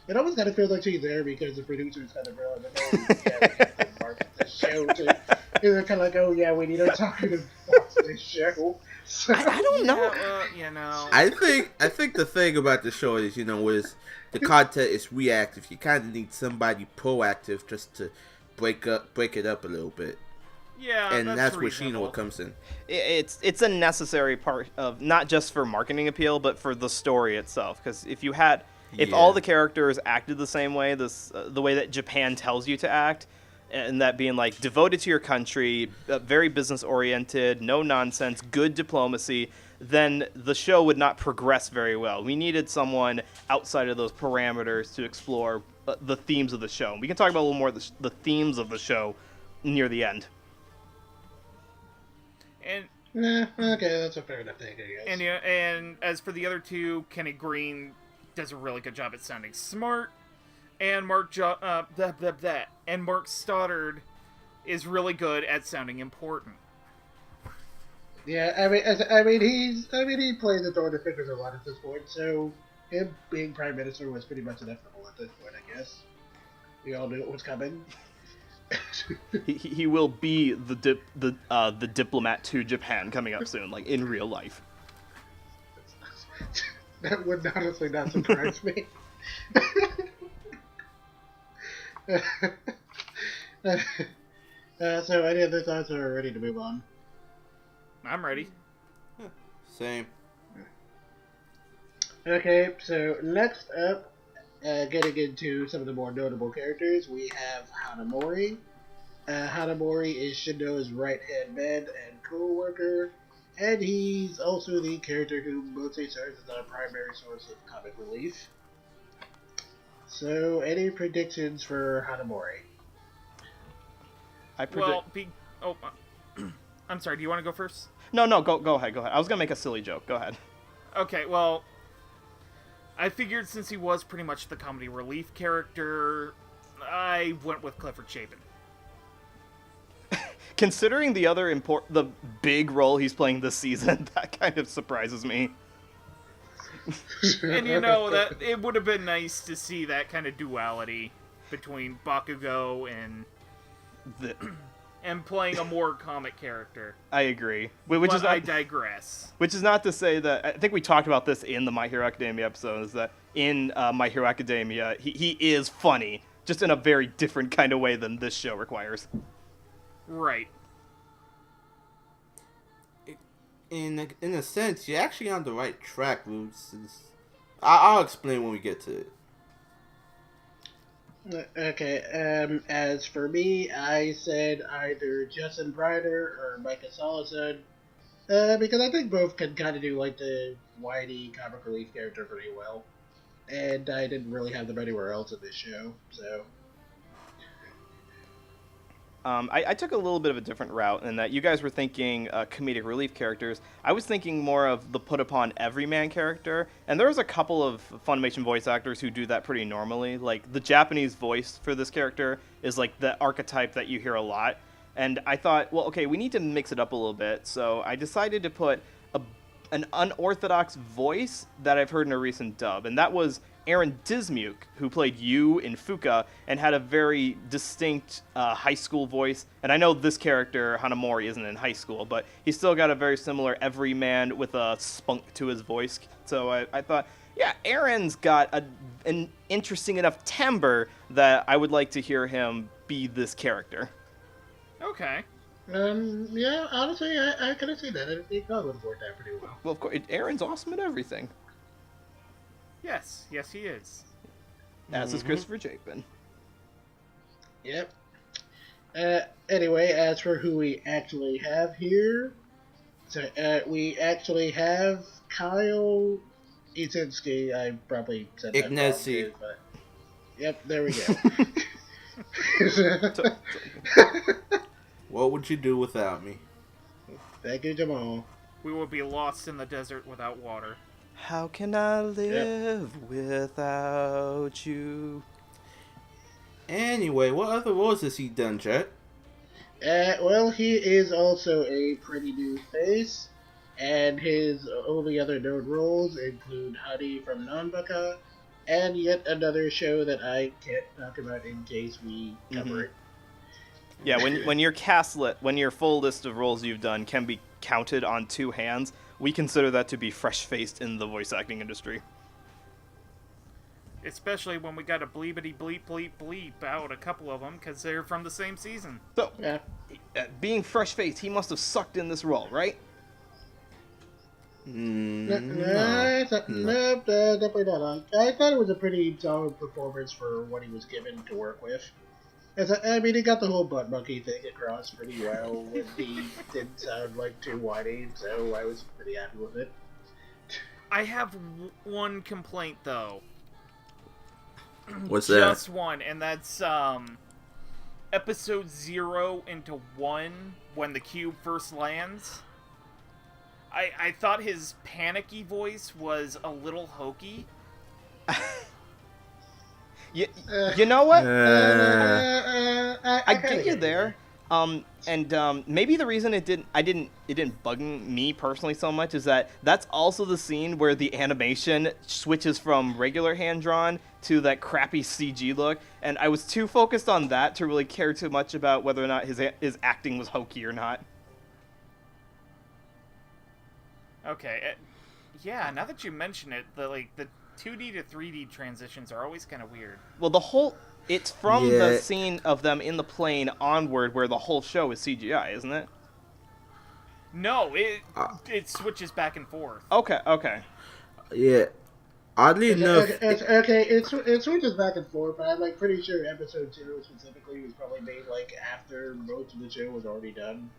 it almost kind of feels like she's there because the producers kind of realized, oh, yeah, we have to market this show. They're kind of like, oh, yeah, we need a talker to watch this show. So, I don't know. You know. I think the thing about the show is, is the content is reactive. You kind of need somebody proactive just to break it up a little bit. Yeah, and that's where reasonable. Shino comes in. It's a necessary part of, not just for marketing appeal, but for the story itself. Because if all the characters acted the same way, the way that Japan tells you to act, and that being like devoted to your country, very business oriented, no nonsense, good diplomacy, then the show would not progress very well. We needed someone outside of those parameters to explore the themes of the show. We can talk about a little more of the themes of the show near the end. And okay, that's a fair enough thing, I guess. And as for the other two, Kenny Green does a really good job at sounding smart, and Mark Stoddard is really good at sounding important. Yeah, I mean, he plays the door to figures a lot at this point. So him being prime minister was pretty much inevitable at this point, I guess. We all knew it was coming. he will be the diplomat to Japan coming up soon, like in real life. That would honestly not surprise me. So any other thoughts are ready to move on? I'm ready. Same. Okay, so next up, Getting into some of the more notable characters, we have Hanamori. Hanamori is Shindo's right-hand man and co-worker, and he's also the character who mostly serves as our primary source of comic relief. So, any predictions for Hanamori? I predict. I'm sorry. Do you want to go first? No, go ahead. I was gonna make a silly joke. Go ahead. Okay. Well, I figured since he was pretty much the comedy relief character, I went with Clifford Chapin. Considering the big role he's playing this season, that kind of surprises me. And that it would have been nice to see that kind of duality between Bakugo and playing a more comic character. I agree. I digress. Which is not to say that I think we talked about this in the My Hero Academia episode. Is that in My Hero Academia he is funny, just in a very different kind of way than this show requires. Right. In a sense, you're actually on the right track, Roots. I'll explain when we get to it. Okay, as for me, I said either Justin Brider or Micah Solison, because I think both can kind of do, like, the whitey comic relief character pretty well, and I didn't really have them anywhere else in this show, so... I took a little bit of a different route in that you guys were thinking comedic relief characters. I was thinking more of the put-upon everyman character, and there was a couple of Funimation voice actors who do that pretty normally. Like, the Japanese voice for this character is like the archetype that you hear a lot, and I thought, well, okay, we need to mix it up a little bit, so I decided to put an unorthodox voice that I've heard in a recent dub, and that was Aaron Dismuke, who played Yu in Fuka and had a very distinct high school voice. And I know this character, Hanamori, isn't in high school, but he's still got a very similar everyman with a spunk to his voice. So I thought, yeah, Aaron's got an interesting enough timbre that I would like to hear him be this character. Okay. Yeah, honestly, I kind of see that. I think God would have worked out pretty well. Well, of course, Aaron's awesome at everything. Yes, he is. As is Christopher Chapin. Yep. Anyway, as for who we actually have here, so we actually have Kyle Itinski. I probably said that wrong, too, but yep, there we go. What would you do without me? Thank you, Jamal. We will be lost in the desert without water. How can I live without you? Anyway, what other roles has he done, Jet? Well, he is also a pretty new face, and his only other known roles include Honey from Nanbaka, and yet another show that I can't talk about in case we cover it. Yeah, when your when your full list of roles you've done can be counted on two hands, we consider that to be fresh-faced in the voice acting industry. Especially when we got to bleepity bleep bleep bleep out a couple of them because they're from the same season. So, Yeah. Being fresh-faced, he must have sucked in this role, right? No, definitely not. I thought it was a pretty solid performance for what he was given to work with. I mean, he got the whole butt monkey thing across pretty well, and he didn't sound like too whiny, so I was pretty happy with it. I have one complaint, though. What's that? Just one, and that's episode 0 into 1, when the cube first lands. I thought his panicky voice was a little hokey. You know what? I get you there. Maybe the reason it didn't bug me personally so much is that that's also the scene where the animation switches from regular hand drawn to that crappy CG look, and I was too focused on that to really care too much about whether or not his acting was hokey or not. Okay, yeah. Now that you mention it, the 2D to 3D transitions are always kind of weird. Well, it's from the scene of them in the plane onward where the whole show is CGI, isn't it? No, it switches back and forth. Okay. Yeah. Oddly enough, it switches back and forth, but I'm like pretty sure episode 2 specifically was probably made like after most of the show was already done,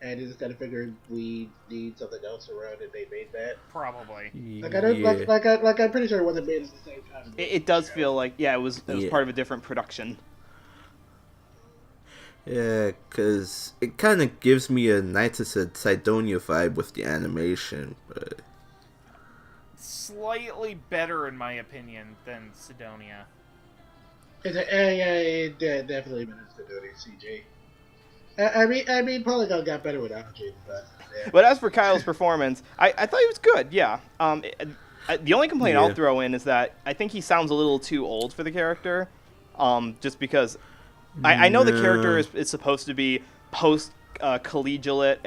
and they just kind of figured we need something else around, and they made that. Probably. Like I don't like I'm pretty sure it wasn't made at the same time. It does feel like it was part of a different production. Yeah, because it kind of gives me a Knights of Sidonia vibe with the animation, but Slightly better, in my opinion, than Sidonia. It definitely been a Sidonia CG. I mean, Polygon got better with Algae, but yeah. But as for Kyle's performance, I thought he was good. Yeah. The only complaint I'll throw in is that I think he sounds a little too old for the character. Just because I know the character is supposed to be post collegiate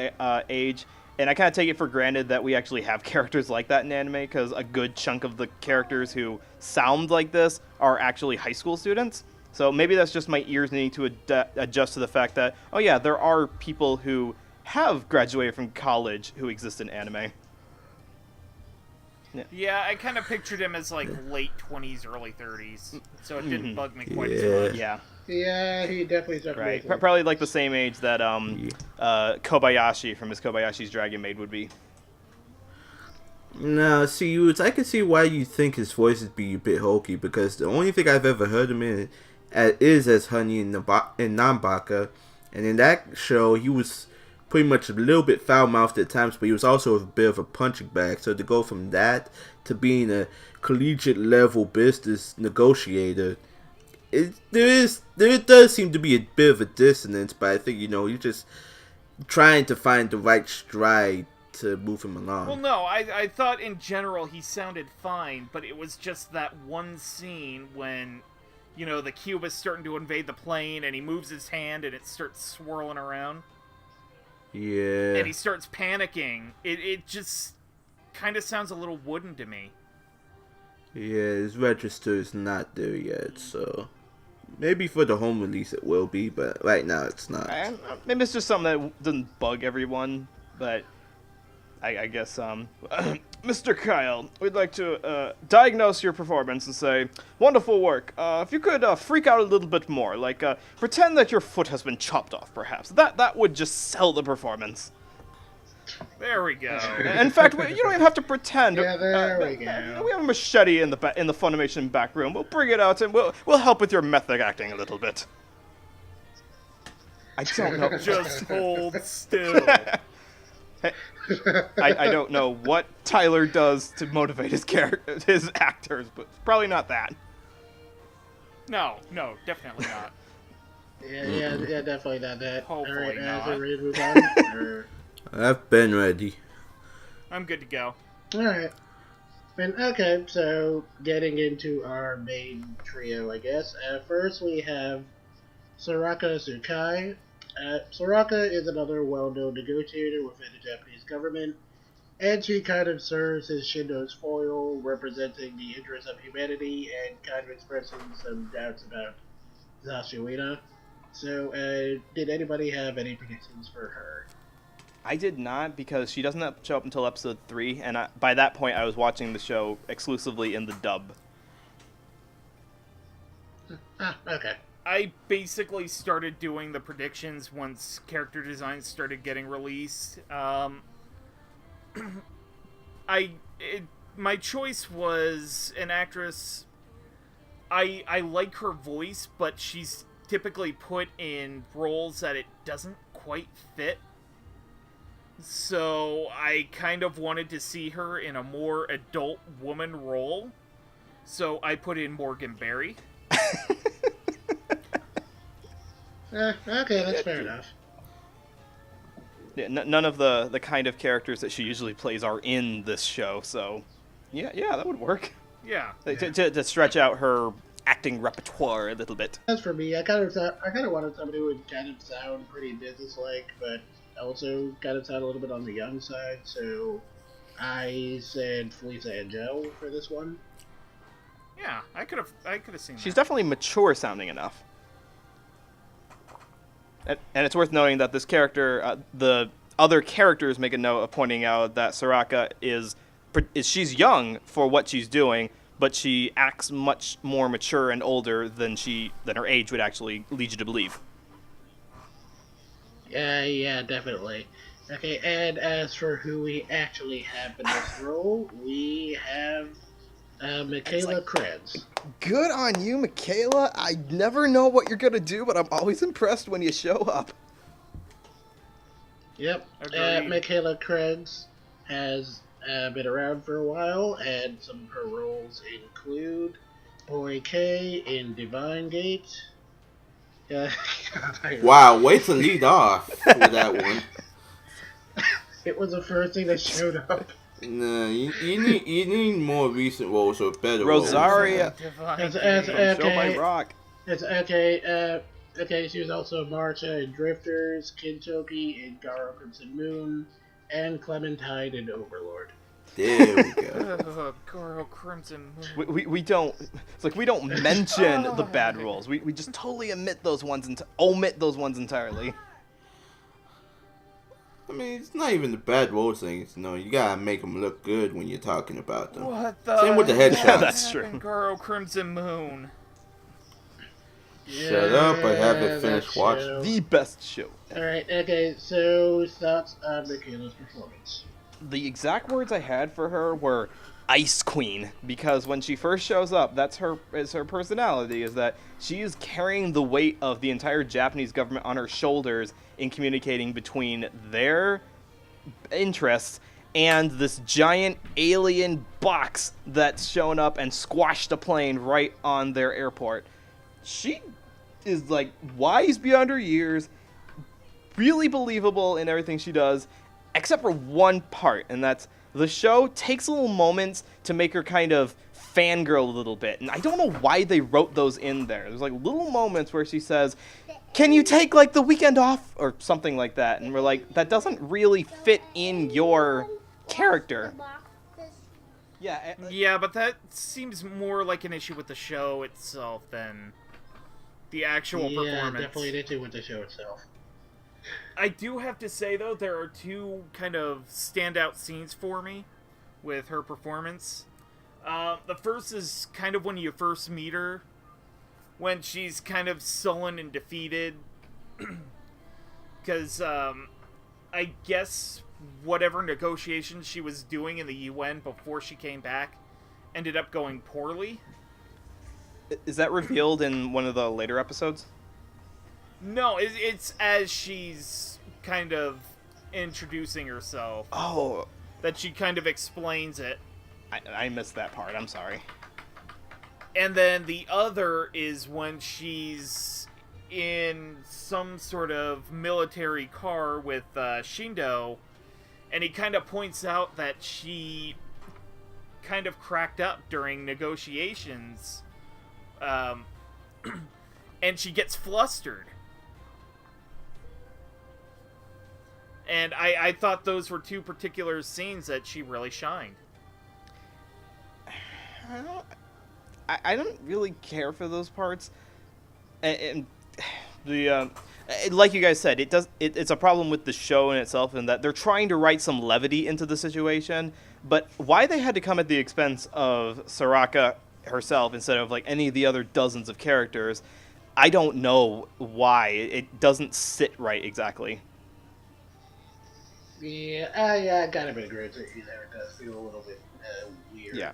age, and I kind of take it for granted that we actually have characters like that in anime, because a good chunk of the characters who sound like this are actually high school students. So maybe that's just my ears needing to adjust to the fact that, oh yeah, there are people who have graduated from college who exist in anime. Yeah, I kind of pictured him as like late 20s, early 30s, so it didn't bug me quite as much. Yeah. Yeah, he definitely struck Right. me. Probably like the same age that Kobayashi from his Kobayashi's Dragon Maid would be. no, see, I can see why you think his voice would be a bit hokey, because the only thing I've ever heard him in is as Honey in Nanbaka, and in that show he was pretty much a little bit foul-mouthed at times, but he was also a bit of a punching bag. So to go from that to being a collegiate level business negotiator, there does seem to be a bit of a dissonance, but I think, you're just trying to find the right stride to move him along. Well, no, I thought in general he sounded fine, but it was just that one scene when, the cube is starting to invade the plane, and he moves his hand, and it starts swirling around. Yeah. And he starts panicking. It just kind of sounds a little wooden to me. Yeah, his register is not there yet, so maybe for the home release it will be, but right now it's not. Maybe it's just something that doesn't bug everyone, but I guess, Mr. Kyle, we'd like to diagnose your performance and say, wonderful work. If you could freak out a little bit more, like pretend that your foot has been chopped off, perhaps. That would just sell the performance. There we go. In fact, you don't even have to pretend. Yeah, there we go. We have a machete in the Funimation back room. We'll bring it out and we'll help with your method acting a little bit. I don't know. Just hold still. I don't know what Tyler does to motivate his actors, but probably not that. No, definitely not. Yeah, definitely not that. Hopefully Alright, not. so ready to move on? Or... I've been ready. I'm good to go. Alright. Okay, so getting into our main trio, I guess. First we have Soraka Sakai. Saraka is another well-known negotiator within the Japanese government, and she kind of serves as Shindo's foil, representing the interests of humanity and kind of expressing some doubts about ZaShuNegro. So, did anybody have any predictions for her? I did not, because she doesn't show up until episode 3, and by that point I was watching the show exclusively in the dub. Okay. I basically started doing the predictions once character designs started getting released. My choice was an actress. I like her voice, but she's typically put in roles that it doesn't quite fit. So I kind of wanted to see her in a more adult woman role. So I put in Morgan Berry. Okay, that's fair enough. Yeah, none of the kind of characters that she usually plays are in this show, so yeah, that would work. Yeah. To stretch out her acting repertoire a little bit. As for me, I kind of wanted somebody who would kind of sound pretty businesslike, but also kind of sound a little bit on the young side. So I said Felicia Angel for this one. Yeah, I could have seen that. She's definitely mature sounding enough. And it's worth noting that this character, the other characters make a note of pointing out that Saraka she's young for what she's doing, but she acts much more mature and older than her age would actually lead you to believe. Yeah, definitely. Okay, and as for who we actually have in this role, we have Mikayla Craig. Good on you, Mikayla. I never know what you're gonna do, but I'm always impressed when you show up. Yep, Agreed. Mikayla Craig has been around for a while, and some of her roles include Boy K in Divine Gate. Wow, way to lead off with that one. It was the first thing that showed up. Nah, you need more recent roles or better Rosaria. As, Show my rock. It's okay. She was also Marcha in Drifters, Kintoki in Garo Crimson Moon, and Clementine in Overlord. There we go. Garo Crimson Moon. We don't. It's like we don't mention the bad roles. We just totally omit those ones entirely. I mean, it's not even the bad roles thing. You gotta make them look good when you're talking about them. What the Same with the headshots. Yeah, that's true. Garo Crimson Moon. Shut up, I haven't finished watching. The best show. Alright, okay, so thoughts on Mikayla's performance. The exact words I had for her were Ice Queen, because when she first shows up, that's her personality, is that she is carrying the weight of the entire Japanese government on her shoulders in communicating between their interests and this giant alien box that's shown up and squashed a plane right on their airport. She is like wise beyond her years, really believable in everything she does, except for one part, and that's the show takes little moments to make her kind of fangirl a little bit. And I don't know why they wrote those in there. There's like little moments where she says, "Can you take like the weekend off?" or something like that. And we're like, that doesn't really fit in your character. Yeah, but that seems more like an issue with the show itself than the actual performance. Yeah, definitely an issue with the show itself. I do have to say, though, there are two kind of standout scenes for me with her performance. The first is kind of when you first meet her, when she's kind of sullen and defeated. Because, I guess whatever negotiations she was doing in the UN before she came back ended up going poorly. Is that revealed in one of the later episodes? No, it's as she's kind of introducing herself. Oh. That she kind of explains it. I missed that part. I'm sorry. And then the other is when she's in some sort of military car with Shindo, and he kind of points out that she kind of cracked up during negotiations, and she gets flustered. And I thought those were two particular scenes that she really shined. I don't really care for those parts, and the like you guys said, it's a problem with the show in itself, in that they're trying to write some levity into the situation, but why they had to come at the expense of Saraka herself instead of like any of the other dozens of characters, I don't know why. It doesn't sit right exactly. Yeah, I gotta agree with you there. It does feel a little bit weird. Yeah.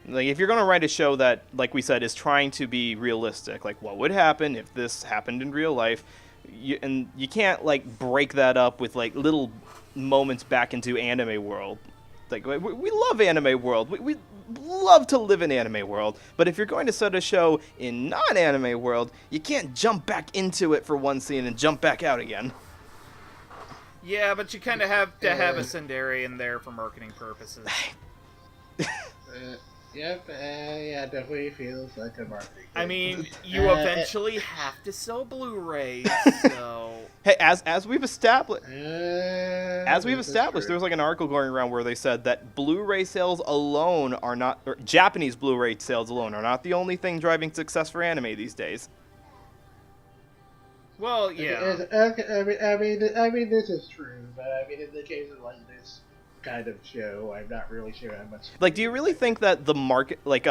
Like, if you're going to write a show that, like we said, is trying to be realistic, like, what would happen if this happened in real life, and you can't, like, break that up with, like, little moments back into anime world. Like, we love anime world. We love to live in anime world. But if you're going to set a show in non-anime world, you can't jump back into it for one scene and jump back out again. Yeah, but you kind of have to have a tsundere in there for marketing purposes. Yep, yeah, definitely feels like a marketing thing. I mean, you eventually have to sell Blu-rays, so... Hey, as we've established, there True. was like an article going around where they said that Blu-ray sales alone are not, or Japanese Blu-ray sales alone are not the only thing driving success for anime these days. Well, yeah. Okay, I mean, this is true, but I mean, in the cases like this, kind of show. I'm not really sure how much. Like, do you really think that the market, like,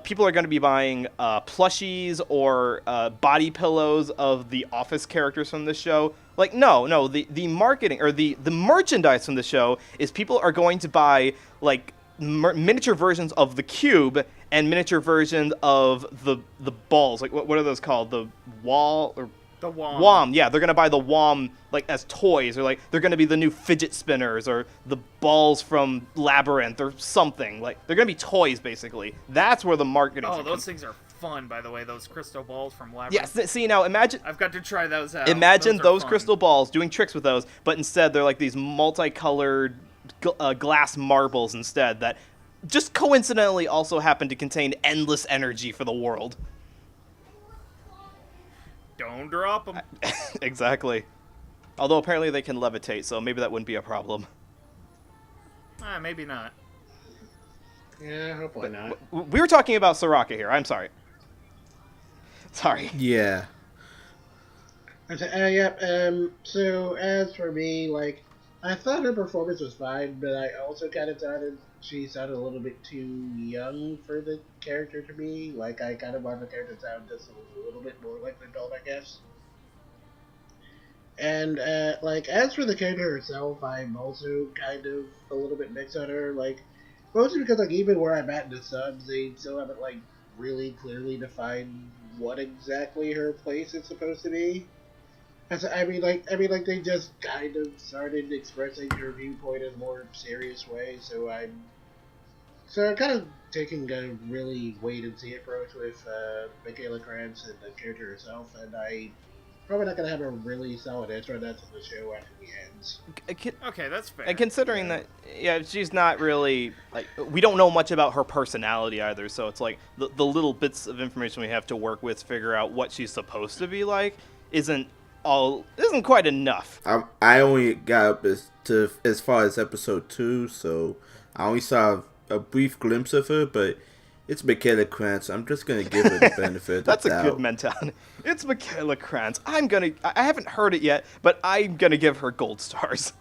people are going to be buying plushies or body pillows of the Office characters from this show? Like, no. The marketing or the merchandise from the show is people are going to buy like miniature versions of the cube and miniature versions of the balls. Like, what are those called? The wall or The WOM. WOM, yeah, they're gonna buy the WOM like as toys, or like they're gonna be the new fidget spinners, or the balls from Labyrinth, or something. Like they're gonna be toys, basically. That's where the marketing. Oh, those things are fun, by the way. Those crystal balls from Labyrinth. Yes. See now, imagine. I've got to try those out. Imagine those fun. crystal balls doing tricks with those, but instead they're like these multicolored glass marbles instead that just coincidentally also happen to contain endless energy for the world. Don't drop them. Exactly. Although apparently they can levitate, so maybe that wouldn't be a problem. Maybe not. Yeah, hopefully not. We were talking about Soraka here. I'm sorry. Sorry. Yeah. So as for me, like, I thought her performance was fine, but I also kind of thought she sounded a little bit too young for the character to me. Like, I kind of want the character to sound just a little bit more like an adult, I guess. And, like, as for the character herself, I'm also kind of a little bit mixed on her. Like, mostly because, like, even where I'm at in the subs, they still haven't, like, really clearly defined what exactly her place is supposed to be. I mean, they just kind of started expressing her viewpoint in a more serious way, so I'm kind of taking a really wait-and-see approach with Mikayla Craig and the character herself, and I'm probably not going to have a really solid answer on that until the show actually ends. Okay, that's fair. And considering that, yeah, she's not really, like, we don't know much about her personality either, so it's like, the little bits of information we have to work with to figure out what she's supposed to be like isn't quite enough. I only got up as far as episode 2, so I only saw a brief glimpse of her, but it's Mikayla Craig, so I'm just gonna give her the benefit of the doubt. That's a good mentality. It's Mikayla Craig. I haven't heard it yet, but I'm gonna give her gold stars.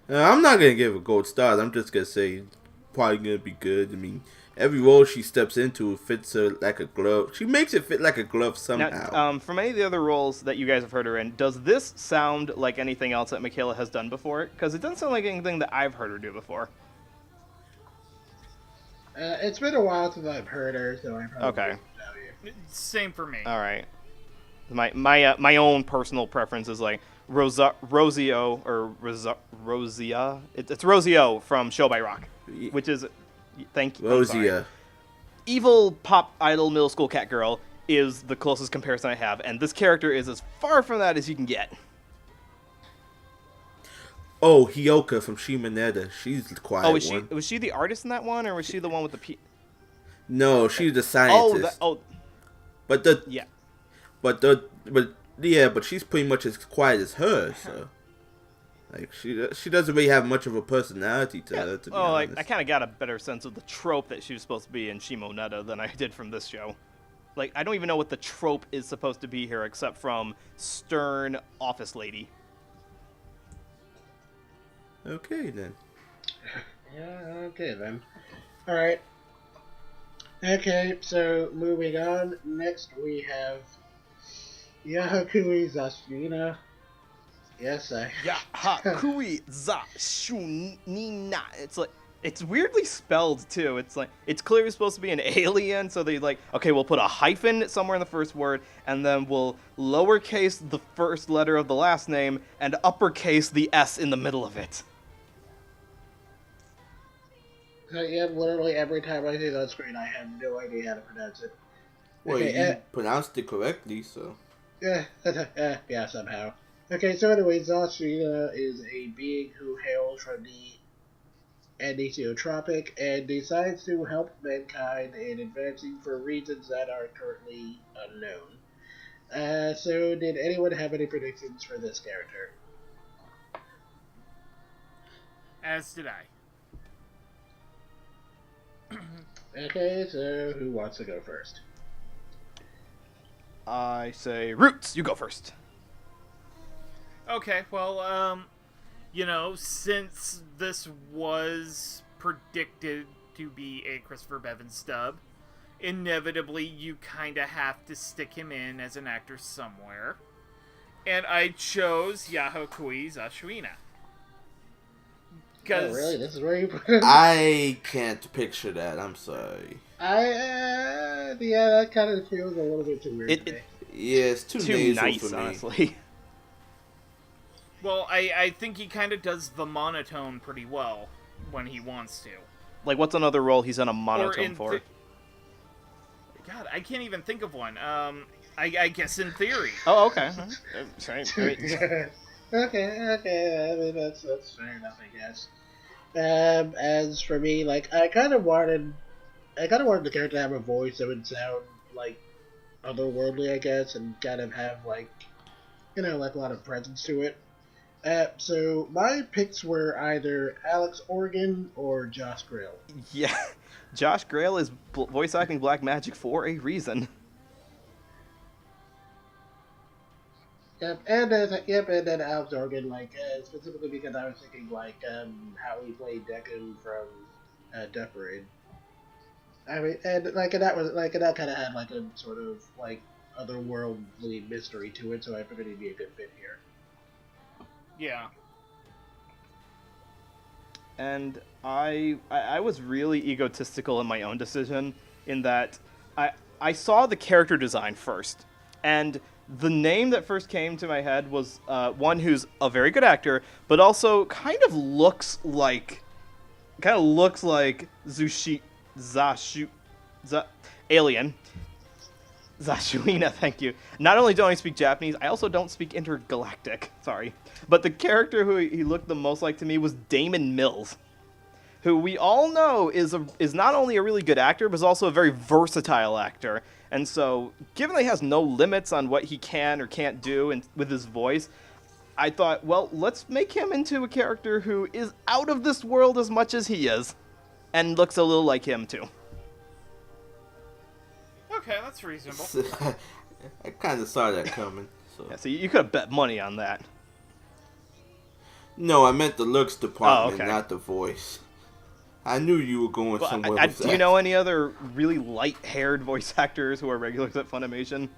I'm not gonna give her gold stars. I'm just gonna say probably gonna be good. I mean, every role she steps into fits her like a glove. She makes it fit like a glove somehow. Now, from any of the other roles that you guys have heard her in, does this sound like anything else that Mikayla has done before? Because it doesn't sound like anything that I've heard her do before. It's been a while since I've heard her, so I probably Okay. won't tell you. Same for me. All right. My own personal preference is like Rosio or Rosia. It's Rosio from Show by Rock, which is thank you. Rosia. Evil pop idol middle school cat girl is the closest comparison I have, and this character is as far from that as you can get. Oh, Hyoka from Shimonetta. She's the quiet one. Was she the artist in that one, or was she the one with the No, she's the scientist. But she's pretty much as quiet as her. So, like, she doesn't really have much of a personality to her. To be honest. I kind of got a better sense of the trope that she was supposed to be in Shimonetta than I did from this show. Like, I don't even know what the trope is supposed to be here, except from stern office lady. Okay then. Yeah, okay then. Alright. Okay, so moving on. Next we have Yaha-kui ZaShuNegro. Yes, Yaha-kui ZaShuNegro. It's like, it's weirdly spelled too. It's like, it's clearly supposed to be an alien, so they like, okay, we'll put a hyphen somewhere in the first word, and then we'll lowercase the first letter of the last name and uppercase the S in the middle of it. Yeah, literally every time I see that screen, I have no idea how to pronounce it. Well, Okay, you pronounced it correctly, so. Yeah, somehow. Okay, so anyway, ZaShuNegro is a being who hails from the Anisotrophic and decides to help mankind in advancing for reasons that are currently unknown. So did anyone have any predictions for this character? As did I. Okay, so who wants to go first? I say, Roots, you go first. Okay, well, you know, since this was predicted to be a Christopher Bevins dub, inevitably you kind of have to stick him in as an actor somewhere. And I chose Yaha-kui ZaShuNegro. Oh, really? This is where you put him? I can't picture that. I'm sorry. Yeah, that kind of feels a little bit too weird to me. Yeah, it's too nasal nice, for me. honestly. Well, I think he kind of does the monotone pretty well when he wants to. Like, what's another role he's on a monotone for? God, I can't even think of one. I guess in theory. Oh, okay. Sorry. Okay. I mean, that's fair enough, I guess. As for me, like, I kind of wanted the character to have a voice that would sound like otherworldly, I guess, and kind of have like, you know, like a lot of presence to it. So my picks were either Alex Organ or Josh Grell. Yeah, Josh Grell is voice acting Black Magic for a reason. Yep, and then Alex Organ, like, specifically because I was thinking, like, how he played Deku from Death Parade. I mean, and that kind of had, like, a sort of, like, otherworldly mystery to it, so I figured he'd be a good fit here. Yeah. And I was really egotistical in my own decision, in that I saw the character design first, and the name that first came to my head was one who's a very good actor, but also kind of looks like Alien. ZaShuNegro, thank you. Not only don't I speak Japanese, I also don't speak intergalactic. Sorry. But the character who he looked the most like to me was Damon Mills, who we all know is not only a really good actor, but is also a very versatile actor. And so, given that he has no limits on what he can or can't do with his voice, I thought, well, let's make him into a character who is out of this world as much as he is, and looks a little like him, too. Okay, that's reasonable. I kind of saw that coming. So. Yeah, so you could have bet money on that. No, I meant the looks department, okay. Not the voice. I knew you were going somewhere with that. Do you know any other really light-haired voice actors who are regulars at Funimation?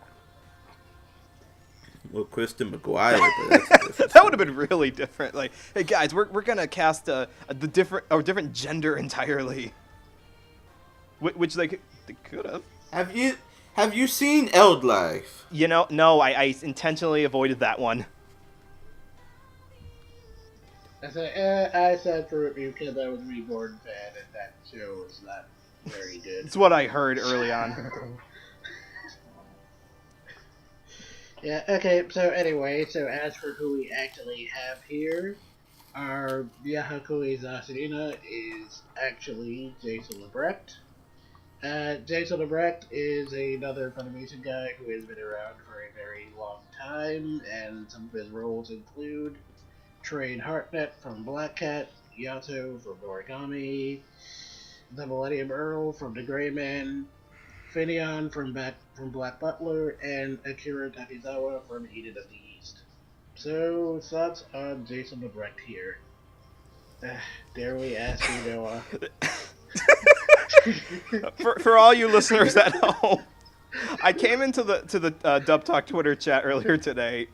Well, Kristen McGuire, but that's that would have been really different. Like, hey guys, we're gonna cast a different gender entirely, which they could have. Have you seen Eld Life? You know, no, I intentionally avoided that one. I said for review because I was a Reborn fan, and that show was not very good. It's what I heard early on. Yeah, okay, so anyway, as for who we actually have here, our Yaha-kui ZaShuNegro is actually Jason Lebrecht. Jason Lebrecht is another Funimation guy who has been around for a very long time, and some of his roles include Train Hartnett from Black Cat, Yato from Origami, the Millennium Earl from The Gray Man, Finion from Black Butler, and Akira Takizawa from Eden of the East. So, thoughts on Jason Lebrecht here? Dare we ask you, Noah? for all you listeners at home, I came into the Dub Talk Twitter chat earlier today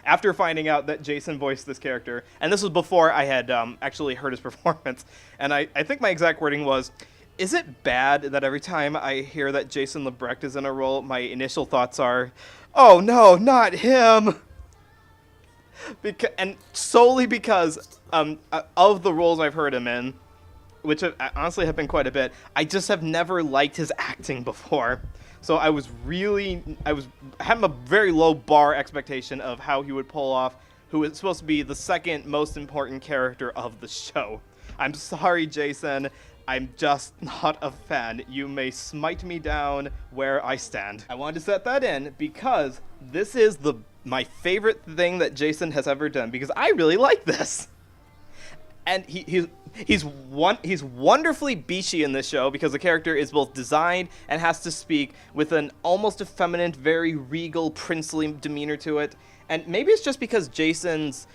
after finding out that Jason voiced this character, and this was before I had actually heard his performance, and I think my exact wording was, is it bad that every time I hear that Jason Lebrecht is in a role, my initial thoughts are, oh no, not him! And solely because of the roles I've heard him in, which honestly have been quite a bit, I just have never liked his acting before. So I had a very low bar expectation of how he would pull off who is supposed to be the second most important character of the show. I'm sorry, Jason. I'm just not a fan. You may smite me down where I stand. I wanted to set that in because this is my favorite thing that Jason has ever done, because I really like this. And he's wonderfully beachy in this show, because the character is both designed and has to speak with an almost effeminate, very regal, princely demeanor to it. And maybe it's just because Jason's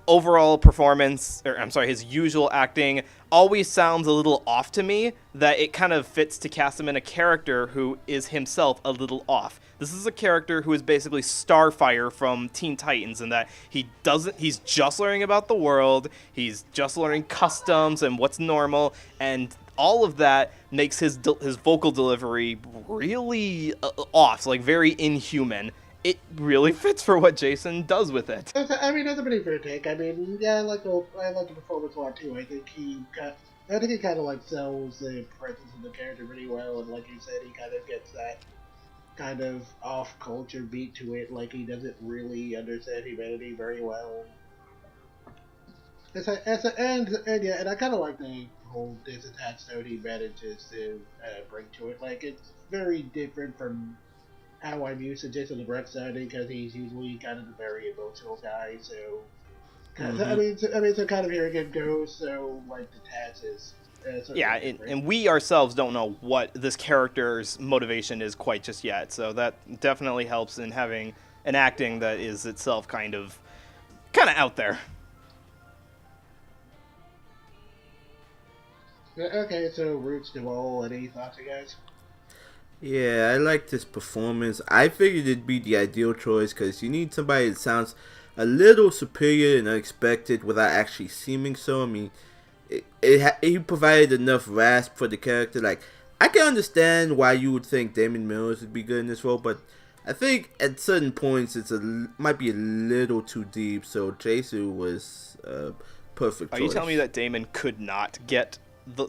overall performance, or I'm sorry, his usual acting always sounds a little off to me, that it kind of fits to cast him in a character who is himself a little off. This is a character who is basically Starfire from Teen Titans, in that he's just learning about the world, he's just learning customs and what's normal, and all of that makes his vocal delivery really off, like very inhuman. It really fits for what Jason does with it. That's a pretty fair take. I mean, yeah, I like the performance a lot too. I think he kind of like sells the presence of the character pretty well, and like you said, he kind of gets that kind of off-culture beat to it. Like, he doesn't really understand humanity very well. And I kind of like the whole disattached note he manages to bring to it. Like, it's very different from how I'm used to Jason LeBrecq sounding, because he's usually kind of a very emotional guy. So, so kind of hearing him go so like detached is. Yeah, and we ourselves don't know what this character's motivation is quite just yet. So that definitely helps in having an acting that is itself kind of out there. Okay, so Roots, Jamal, any thoughts, you guys? Yeah, I liked his performance. I figured it'd be the ideal choice because you need somebody that sounds a little superior and unexpected without actually seeming so. I mean, he provided enough rasp for the character. Like, I can understand why you would think Damon Mills would be good in this role, but I think at certain points might be a little too deep. So Jason was perfect choice. Are you telling me that Damon could not get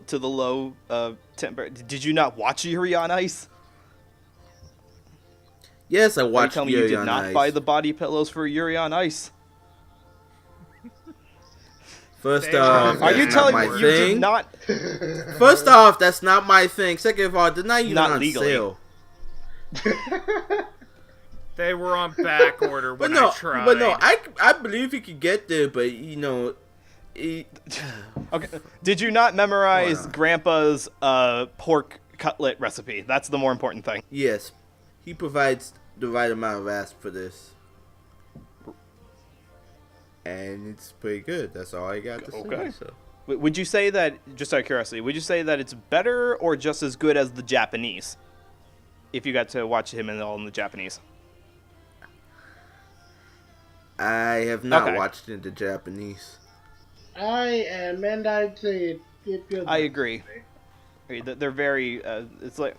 to the low temper? Did you not watch Yuri on Ice? Yes, I watched Yuri on Ice. Are you telling me you did not buy the body pillows for Yuri on Ice? First off, are you telling me you did not? First off, that's not my thing. Second of all, they're not even on legally. sale. They were on back order when I tried. But no, I believe he could get there, but Okay. Did you not memorize Grandpa's pork cutlet recipe? That's the more important thing. Yes, he provides the right amount of rasp for this. And it's pretty good. That's all I got to say. So. Would you say that, just out of curiosity, would you say that it's better or just as good as the Japanese? If you got to watch him in the Japanese. I have not watched it in the Japanese. I am, and I'd say it feels. I agree. They're very, it's like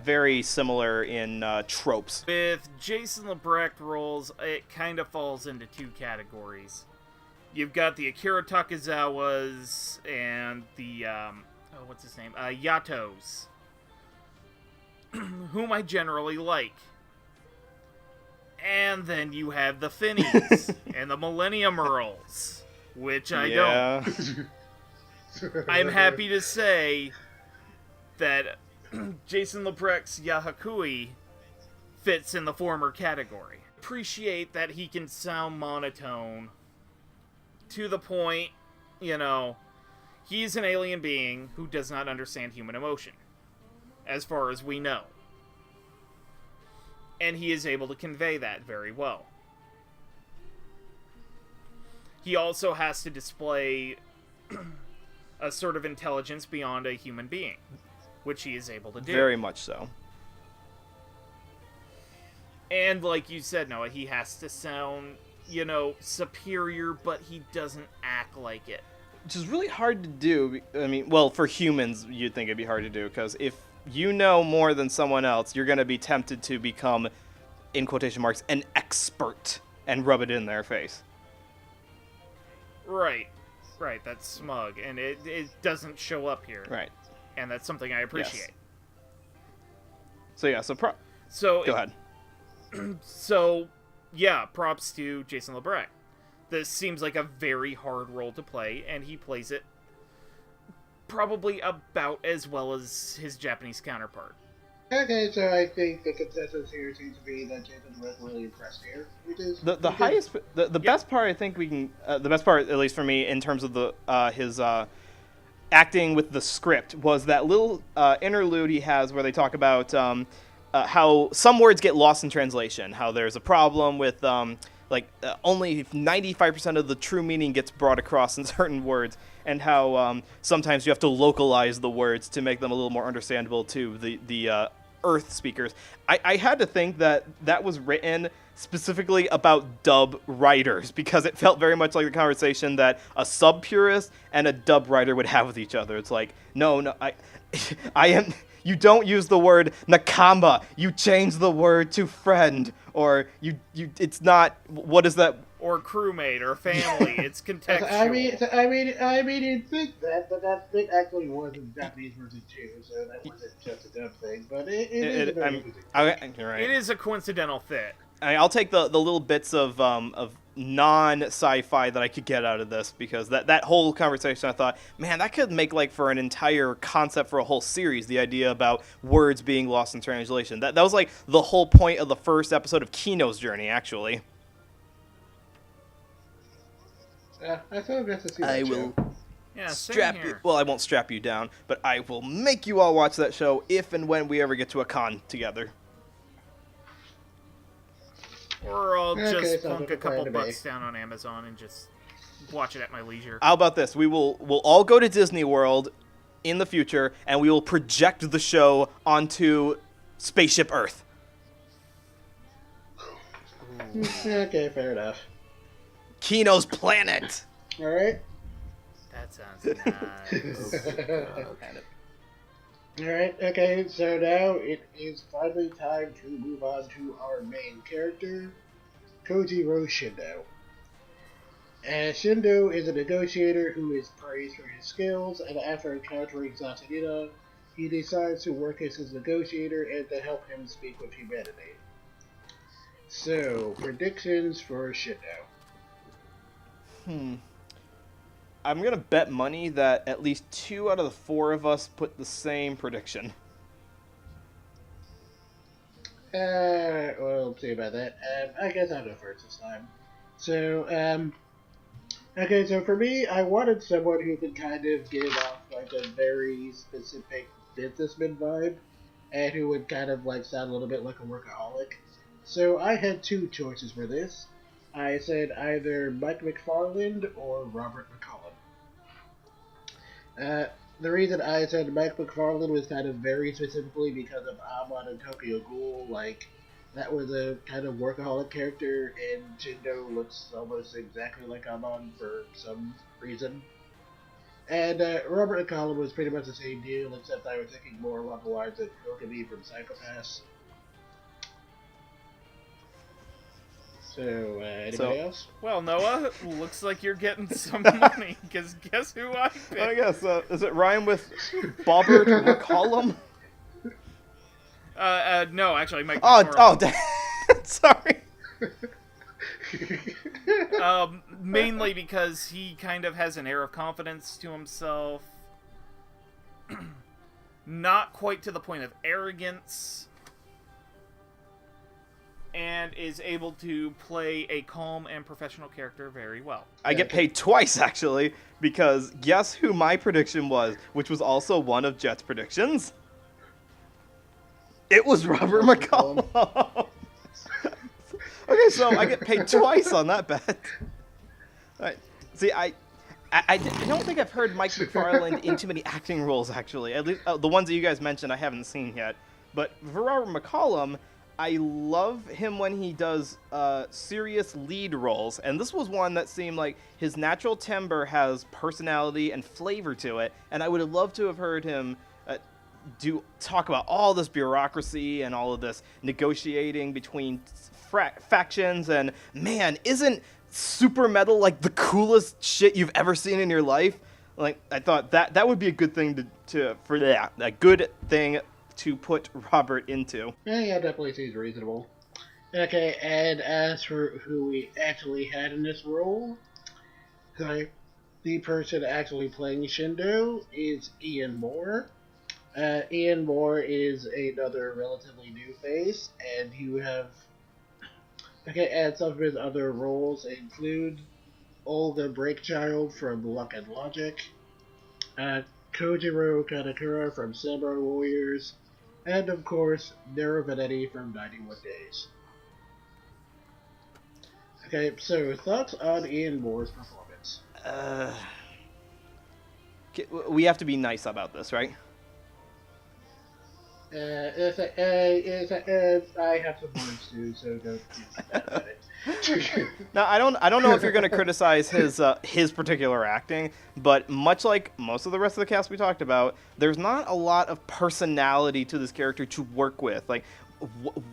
very similar in tropes. With Jason LeBrecq roles, it kind of falls into two categories. You've got the Akira Takuzawas and the what's his name? Yatos, whom I generally like. And then you have the Finneys and the Millennium Earls, which I don't. I'm happy to say that Jason LeBrecq's Yaha-kui fits in the former category. Appreciate that he can sound monotone to the point, he's an alien being who does not understand human emotion, as far as we know. And he is able to convey that very well. He also has to display a sort of intelligence beyond a human being, which he is able to do. Very much so. And like you said, Noah, he has to sound, superior, but he doesn't act like it. Which is really hard to do. I mean, well, for humans, you'd think it'd be hard to do, because if you know more than someone else, you're going to be tempted to become, in quotation marks, an expert and rub it in their face. Right, that's smug, and it doesn't show up here. Right. And that's something I appreciate. Yes. Go ahead. So, yeah, props to Jason LeBrecq. This seems like a very hard role to play, and he plays it probably about as well as his Japanese counterpart. Okay, so I think the consensus here seems to be that Jason LeBrecq really impressed here, which is the highest, the best part. I think we can, the best part, at least for me, in terms of the his acting with the script, was that little interlude he has where they talk about how some words get lost in translation, how there's a problem with like only 95% of the true meaning gets brought across in certain words, and how sometimes you have to localize the words to make them a little more understandable to the Earth speakers. I had to think that was written specifically about dub writers, because it felt very much like the conversation that a sub purist and a dub writer would have with each other. It's like, no, I am. You don't use the word nakama. You change the word to friend, or you. It's not. What is that? Or crewmate, or family. It's contextual. I mean, you'd think that, but that thing actually was in the Japanese version too, so that wasn't just a dub thing. But it is a very interesting. You're right. It is a coincidental fit. I'll take the little bits of non-sci-fi that I could get out of this, because that whole conversation, I thought, man, that could make like for an entire concept for a whole series, the idea about words being lost in translation. That was like the whole point of the first episode of Kino's journey, actually. I still got to see that I show. will Yeah, strap same you. here. Well, I won't strap you down, but I will make you all watch that show if and when we ever get to a con together. Or I'll Okay, just sounds plunk like a a plan couple to me. bucks down on Amazon and just watch it at my leisure. How about this? We'll all go to Disney World in the future, and we will project the show onto Spaceship Earth. Okay, fair enough. Kino's planet. All right. That sounds nice. Alright, okay, so now it is finally time to move on to our main character, Kojiro Shindo. Shindo is a negotiator who is praised for his skills, and after encountering Zatanina, he decides to work as his negotiator and to help him speak with humanity. So, predictions for Shindo. I'm going to bet money that at least 2 out of the 4 of us put the same prediction. Well, we'll see about that. I guess I'll go first this time. So, okay, so for me, I wanted someone who could kind of give off, like, a very specific businessman vibe, and who would kind of, like, sound a little bit like a workaholic. So I had 2 choices for this. I said either Mike McFarland or Robert McCollum. The reason I said Mike McFarland was kind of very specifically because of Amon and Tokyo Ghoul. Like, that was a kind of workaholic character, and Shindo looks almost exactly like Amon for some reason. And Robert McCollum was pretty much the same deal, except I was thinking more along the lines of Kokami from Psycho-Pass. So, anybody else? Well, Noah, looks like you're getting some money, because guess who I picked? I guess, is it rhyme with Bobbert McCollum? No, actually, Mike Oh, sorry. Mainly because he kind of has an air of confidence to himself. Not quite to the point of arrogance. And is able to play a calm and professional character very well. I get paid twice, actually, because guess who my prediction was, which was also one of Jet's predictions? It was Robert McCollum. Okay, so I get paid twice on that bet. Right. See, I don't think I've heard Mike McFarland in too many acting roles, actually. At least the ones that you guys mentioned I haven't seen yet. But for Robert McCollum, I love him when he does serious lead roles, and this was one that seemed like his natural timbre has personality and flavor to it, and I would have loved to have heard him talk about all this bureaucracy and all of this negotiating between factions, and man, isn't super metal like the coolest shit you've ever seen in your life? Like, I thought that would be a good thing a good thing to put Robert into. Yeah, definitely seems reasonable. Okay, and as for who we actually had in this role, the person actually playing Shindo is Ian Moore. Ian Moore is another relatively new face, and and some of his other roles include Olga Breakchild from Luck and Logic, Kojiro Kadakura from Samurai Warriors, and of course, Nero Vanetti from 91 Days. Okay, so thoughts on Ian Moore's performance? We have to be nice about this, right? I have some words too, so don't feel bad about it. Now, I don't know if you're going to criticize his particular acting, but much like most of the rest of the cast we talked about, there's not a lot of personality to this character to work with. Like,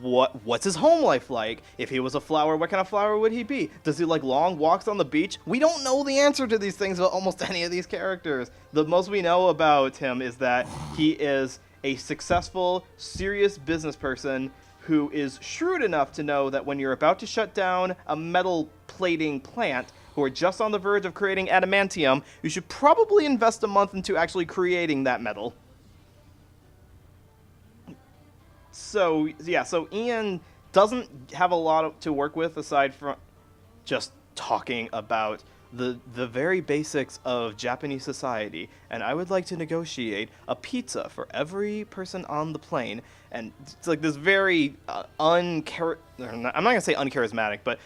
what's his home life like? If he was a flower, what kind of flower would he be? Does he like long walks on the beach? We don't know the answer to these things about almost any of these characters. The most we know about him is that he is a successful, serious business person who is shrewd enough to know that when you're about to shut down a metal plating plant, who are just on the verge of creating adamantium, you should probably invest a month into actually creating that metal. So Ian doesn't have a lot to work with aside from just talking about the very basics of Japanese society, and I would like to negotiate a pizza for every person on the plane. And it's like this very I'm not going to say uncharismatic, but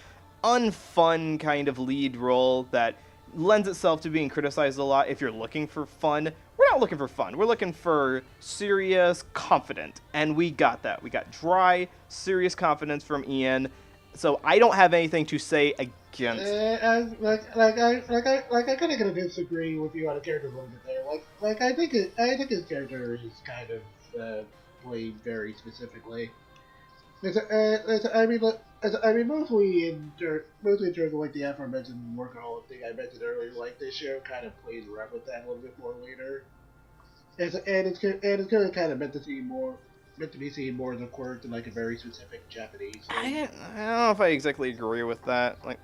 unfun kind of lead role that lends itself to being criticized a lot if you're looking for fun. We're not looking for fun. We're looking for serious, confident. And we got that. We got dry, serious confidence from Ian. So I don't have anything to say against. I kind of gonna disagree with you on a character a little bit there. I think his character is kind of played very specifically. I mean, mostly in terms of like the aforementioned workaholic thing I mentioned earlier. Like this show kind of plays around with that a little bit more later, and it's kind of meant to be seen more as a quirk than like a very specific Japanese thing. I don't know if I exactly agree with that. Like,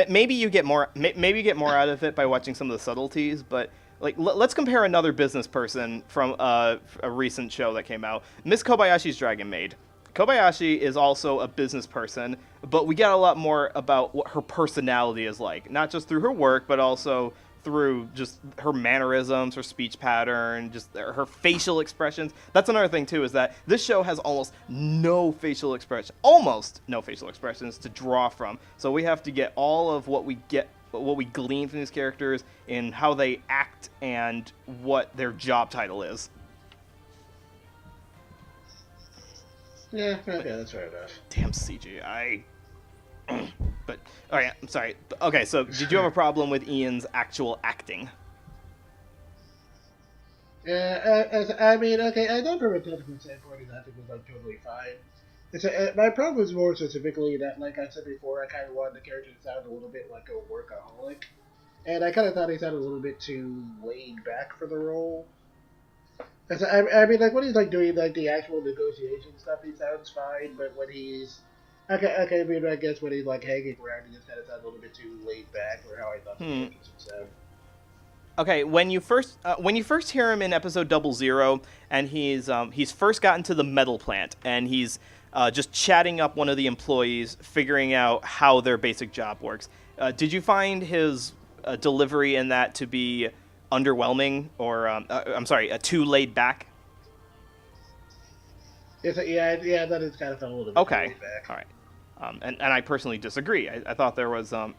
maybe you get more out of it by watching some of the subtleties, but like let's compare another business person from a recent show that came out, Miss Kobayashi's Dragon Maid. Kobayashi is also a business person, but we get a lot more about what her personality is like, not just through her work, but also through just her mannerisms, her speech pattern, just her facial expressions. That's another thing too, is that this show has almost no facial expressions to draw from. So we have to get all of what we glean from these characters in how they act and what their job title is. Yeah, okay, that's fair enough. Damn CGI. But, alright, I'm sorry. Okay, so did you have a problem with Ian's actual acting? I mean, okay, I know from a technical standpoint, his acting was like totally fine. My problem was more specifically that, like I said before, I kind of wanted the character to sound a little bit like a workaholic, and I kind of thought he sounded a little bit too laid back for the role. I mean, like when he's like doing like the actual negotiation stuff, he sounds fine. But when he's okay, I mean, I guess when he's like hanging around, he just kind of sounds a little bit too laid back, or how I thought the character should sound. Okay, when you first hear him in episode 00, and he's first gotten to the metal plant, and he's just chatting up one of the employees, figuring out how their basic job works. Did you find his delivery in that to be underwhelming, or too laid back? Yeah, that is kind of felt a little bit okay, laid back. All right, and I personally disagree. I thought there was a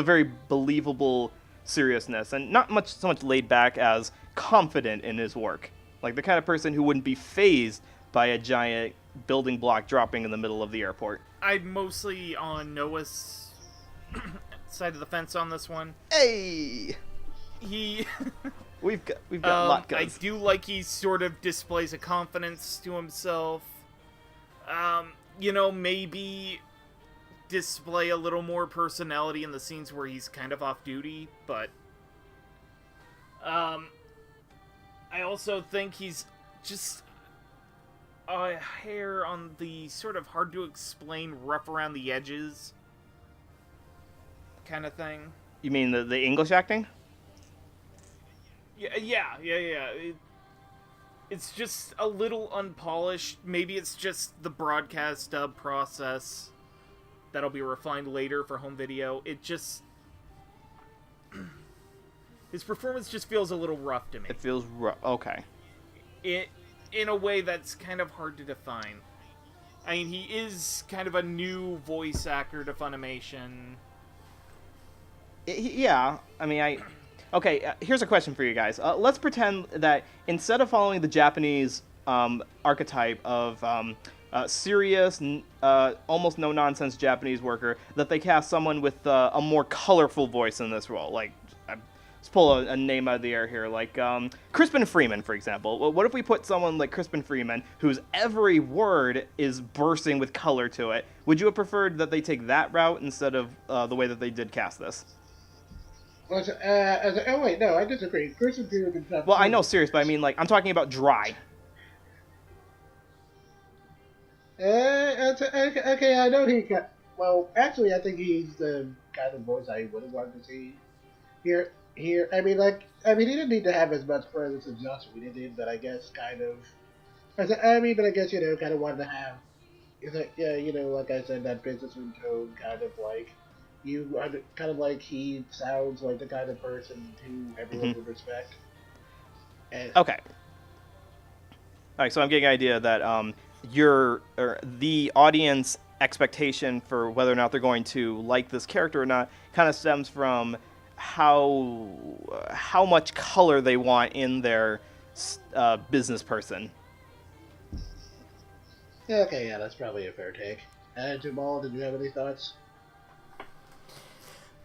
very believable seriousness, and not so much laid back as confident in his work, like the kind of person who wouldn't be fazed by a giant building block dropping in the middle of the airport. I'm mostly on Noah's side of the fence on this one. Hey. We've got lot guns. I do like he sort of displays a confidence to himself. Maybe display a little more personality in the scenes where he's kind of off duty, but I also think he's just a hair on the sort of hard to explain, rough around the edges kind of thing. You mean the English acting? Yeah. It's just a little unpolished. Maybe it's just the broadcast dub process that'll be refined later for home video. It just... His performance just feels a little rough to me. It feels rough. Okay. In a way that's kind of hard to define. I mean, he is kind of a new voice actor to Funimation. Yeah, I mean, Okay, here's a question for you guys. Let's pretend that instead of following the Japanese archetype of serious, almost no-nonsense Japanese worker, that they cast someone with a more colorful voice in this role. Like, let's pull a name out of the air here, like Crispin Freeman, for example. Well, what if we put someone like Crispin Freeman, whose every word is bursting with color to it? Would you have preferred that they take that route instead of the way that they did cast this? Oh wait, no, I disagree. Christian Freeman is not. Well, I know, serious, but I mean, like, I'm talking about dry. Okay, I know he got. Well, actually, I think he's the kind of voice I would have wanted to see here. I mean, he didn't need to have as much presence as Joss Whedon did, but I guess kind of. But I guess kind of wanted to have. Like I said, that businessman tone, kind of like. He sounds like the kind of person who everyone would respect. Okay. Alright, so I'm getting an idea that the audience expectation for whether or not they're going to like this character or not kind of stems from how much color they want in their business person. Okay, yeah, that's probably a fair take. Jamal, did you have any thoughts?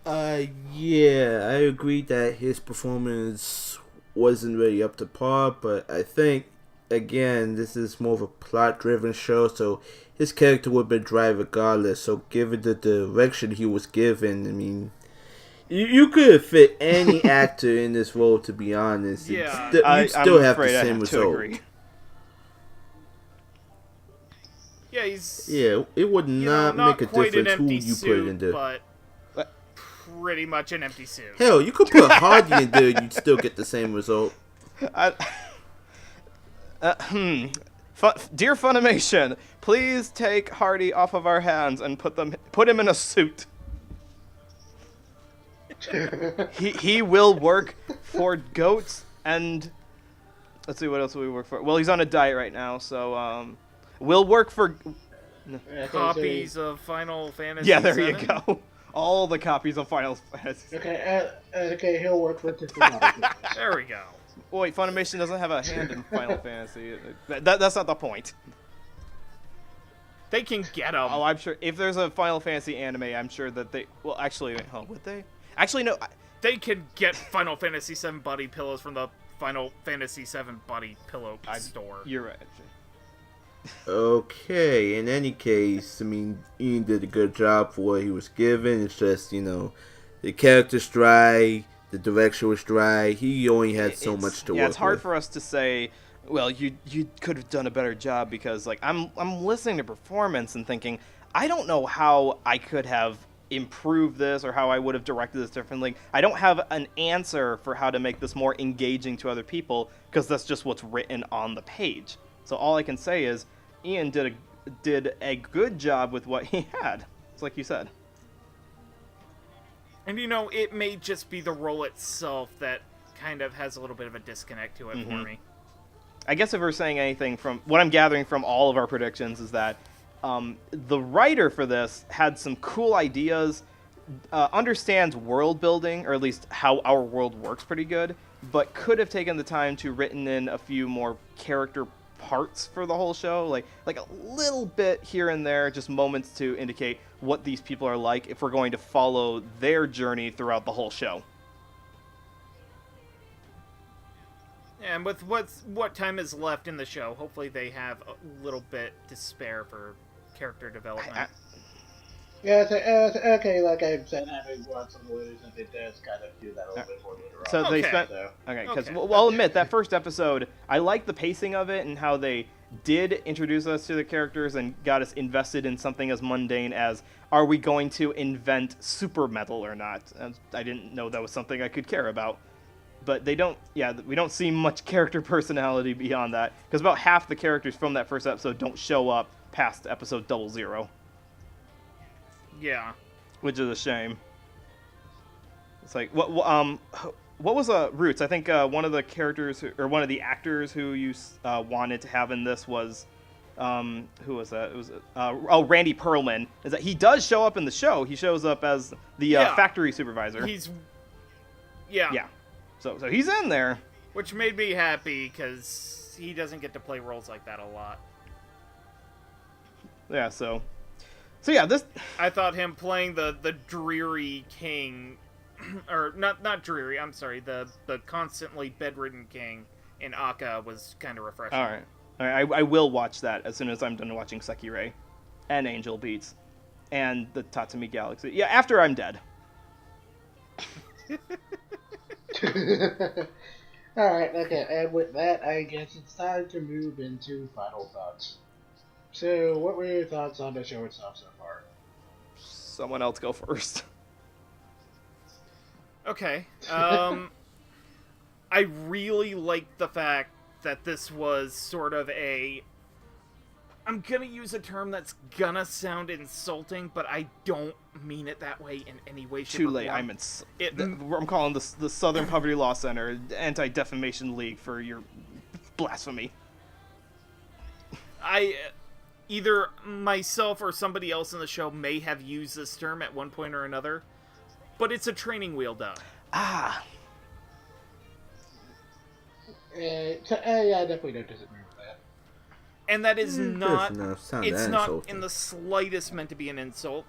Yeah, I agree that his performance wasn't really up to par, but I think, again, this is more of a plot-driven show, so his character would have been dry regardless, so given the direction he was given, I mean, you could have fit any actor in this role, to be honest. Yeah. You'd still have the same result. Yeah, he's... Yeah, it would not make a difference who you put in there. But pretty much an empty suit. Hell, you could put Hardy in there, you'd still get the same result. Dear Funimation, please take Hardy off of our hands and put him in a suit. he will work for goats and let's see what else we work for. Well, he's on a diet right now, so we'll work for copies of Final Fantasy. Yeah, there VII. you go. All the copies of Final Fantasy. Okay, he'll work with the. There we go. Wait, Funimation doesn't have a hand in Final Fantasy. That's not the point. They can get them. Oh, I'm sure. If there's a Final Fantasy anime, I'm sure that they... Well, actually, would they? Actually, no. They can get Final Fantasy VII buddy pillows from the Final Fantasy VII buddy pillow store. You're right, actually. Okay, in any case, I mean, Ian did a good job for what he was given. It's just, the character's dry, the direction was dry. He only had so much to work with. Yeah, it's hard for us to say, well, you could have done a better job because, like, I'm listening to performance and thinking, I don't know how I could have improved this or how I would have directed this differently. I don't have an answer for how to make this more engaging to other people because that's just what's written on the page. So all I can say is Ian did a good job with what he had. It's like you said. And it may just be the role itself that kind of has a little bit of a disconnect to it for me. I guess if we're saying anything from what I'm gathering from all of our predictions is that the writer for this had some cool ideas, understands world building, or at least how our world works pretty good, but could have taken the time to written in a few more character parts for the whole show, like a little bit here and there, just moments to indicate what these people are like if we're going to follow their journey throughout the whole show. And with what time is left in the show, hopefully they have a little bit to spare for character development. Yeah, okay, like I said, having watched some of the movies, it does kind of do that a little bit more later on. So they spent... Okay, because I'll admit, that first episode, I like the pacing of it and how they did introduce us to the characters and got us invested in something as mundane as, are we going to invent super metal or not? And I didn't know that was something I could care about. But we don't see much character personality beyond that, because about half the characters from that first episode don't show up past episode 00. Yeah. Which is a shame. It's like, what was Roots? I think one of the characters, or one of the actors who you wanted to have in this was who was that? It was Randy Perlman. Is that he does show up in the show? He shows up as the factory supervisor. Yeah. So he's in there, which made me happy because he doesn't get to play roles like that a lot. Yeah. So yeah, this. I thought him playing the dreary king, or not dreary. I'm sorry, the constantly bedridden king in Aka was kind of refreshing. All right. I will watch that as soon as I'm done watching Sekirei and Angel Beats and the Tatsumi Galaxy. Yeah, after I'm dead. Alright, okay, and with that, I guess it's time to move into final thoughts. So, what were your thoughts on the show itself so far? Someone else go first. Okay. I really like the fact that this was sort of I'm gonna use a term that's gonna sound insulting, but I don't mean it that way in any way, shape, Too or late. form. I'm calling the Southern Poverty Law Center Anti-Defamation League for your blasphemy. Either myself or somebody else in the show may have used this term at one point or another, but it's a training wheel dub. Ah. Yeah, I definitely don't disagree with that. And that is not, it's not insulting. in the slightest meant to be an insult.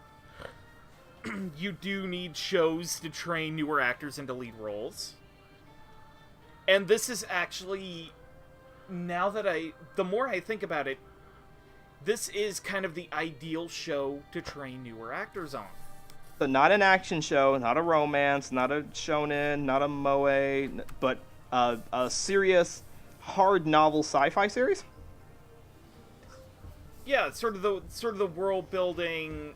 You do need shows to train newer actors into lead roles. And this is actually, the more I think about it, this is kind of the ideal show to train newer actors on. So not an action show, not a romance, not a shonen, not a moe, but a serious, hard novel sci-fi series? Yeah, it's sort of the world building,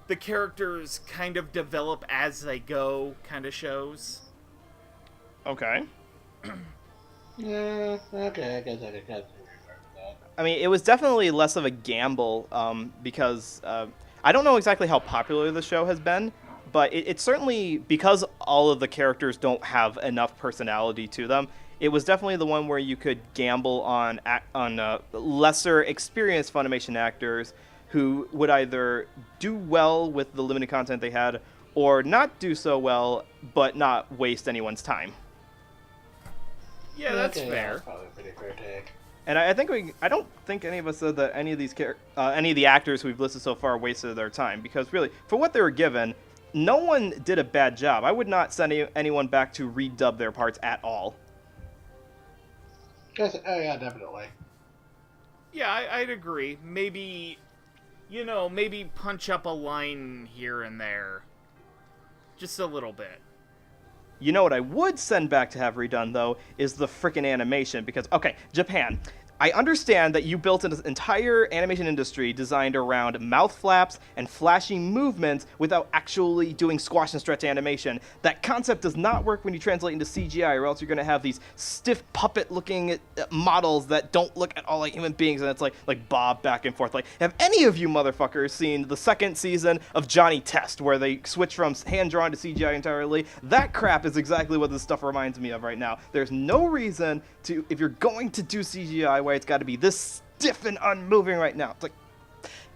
the characters kind of develop as they go kind of shows. Okay. Yeah, okay, I guess I could kind of agree with that. I mean, it was definitely less of a gamble because I don't know exactly how popular the show has been, but it's certainly, because all of the characters don't have enough personality to them, it was definitely the one where you could gamble on lesser experienced Funimation actors who would either do well with the limited content they had or not do so well but not waste anyone's time. Yeah, that's okay, fair. That's probably a pretty fair take. And I don't think any of us said that any of the actors we've listed so far wasted their time, because really, for what they were given, no one did a bad job. I would not send anyone back to redub their parts at all. Yeah, definitely. Yeah, I'd agree. Maybe punch up a line here and there. Just a little bit. You know what I would send back to have redone, though, is the frickin' animation, because, okay, Japan, I understand that you built an entire animation industry designed around mouth flaps and flashing movements without actually doing squash and stretch animation. That concept does not work when you translate into CGI, or else you're going to have these stiff puppet-looking models that don't look at all like human beings, and it's like bob back and forth. Like, have any of you motherfuckers seen the second season of Johnny Test, where they switch from hand-drawn to CGI entirely? That crap is exactly what this stuff reminds me of right now. There's no reason to, if you're going to do CGI, why it's got to be this stiff and unmoving right now. It's like,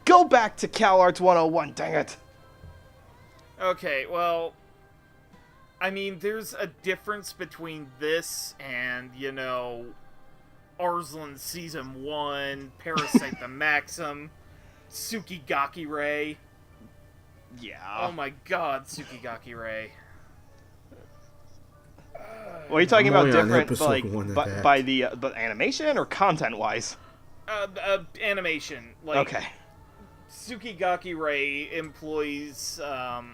go back to Cal Arts 101, dang it. Okay, well, I mean, there's a difference between this and, Arslan Season 1, Parasite the Maxim, Tsukigaki Ray. Yeah. Oh my god, Tsukigaki Ray. What are you talking about different, by the animation or content-wise? Animation. Okay. Tsukigaki Ray employs a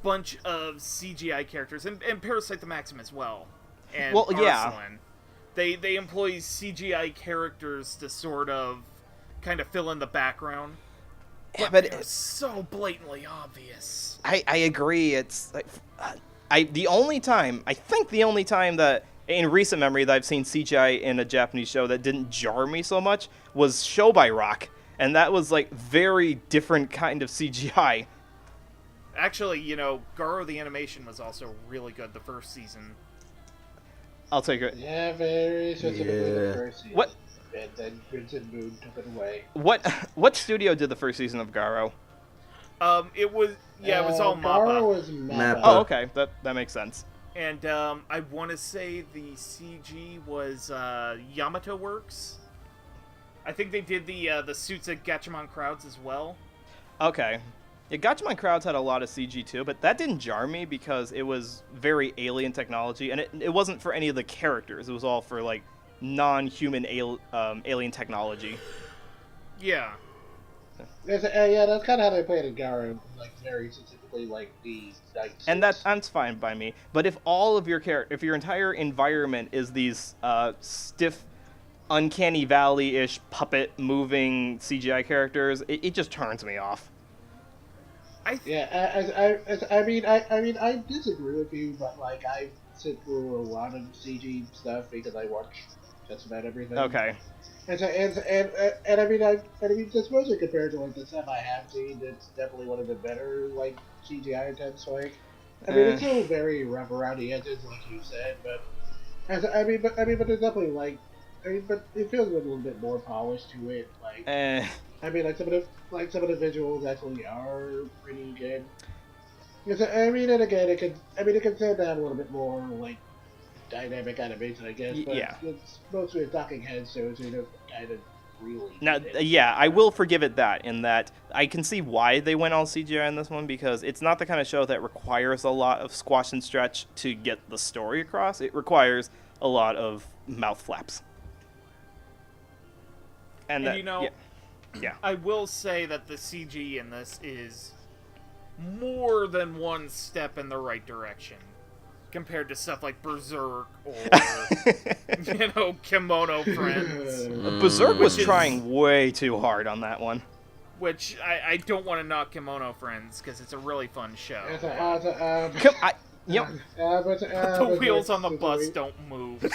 bunch of CGI characters, and Parasite the Maxim as well. And Arslan. They employ CGI characters to sort of kind of fill in the background. But it's so blatantly obvious. I agree. It's like... I think the only time that in recent memory that I've seen CGI in a Japanese show that didn't jar me so much was Show by Rock, and that was like very different kind of CGI. Actually, Garo the animation was also really good the first season. I'll take it. Yeah, very specifically the first season. and then Vincent Moon took it away. What studio did the first season of Garo? It was all Garo Mappa. was Mappa. Oh, okay, that makes sense. And I want to say the CG was Yamato Works. I think they did the suits at Gatchaman Crowds as well. Okay. Yeah, Gatchaman Crowds had a lot of CG too, but that didn't jar me because it was very alien technology, and it wasn't for any of the characters. It was all for, like, non-human alien technology. Yeah. That's kind of how they played in Garo, like, very specifically, like, the night And that's fine by me. But if all of your if your entire environment is these stiff, uncanny valley-ish puppet moving CGI characters, it just turns me off. I disagree with you, but, like, I sit through a lot of CG stuff because I watch just about everything. Okay. And I mean, especially compared to, like, the stuff I have seen, it's definitely one of the better, like, CGI attempts. Like, I mean, it's still very rough around the edges, like you said, but there's definitely, like, but it feels a little bit more polished to it. Like, I mean, like some of the visuals actually are pretty good. Because, I mean, and again, it could stand to have a little bit more, like, dynamic animation, I guess. But yeah. It's mostly a talking head, so it's kind of really. Now, yeah, I will forgive it that, in that I can see why they went all CGI in this one, because it's not the kind of show that requires a lot of squash and stretch to get the story across. It requires a lot of mouth flaps. And that, you know, yeah. I will say that the CG in this is more than one step in the right direction compared to stuff like Berserk or, Kimono Friends. Berserk was trying way too hard on that one. Which I don't want to knock Kimono Friends because it's a really fun show. The wheels on the bus don't move.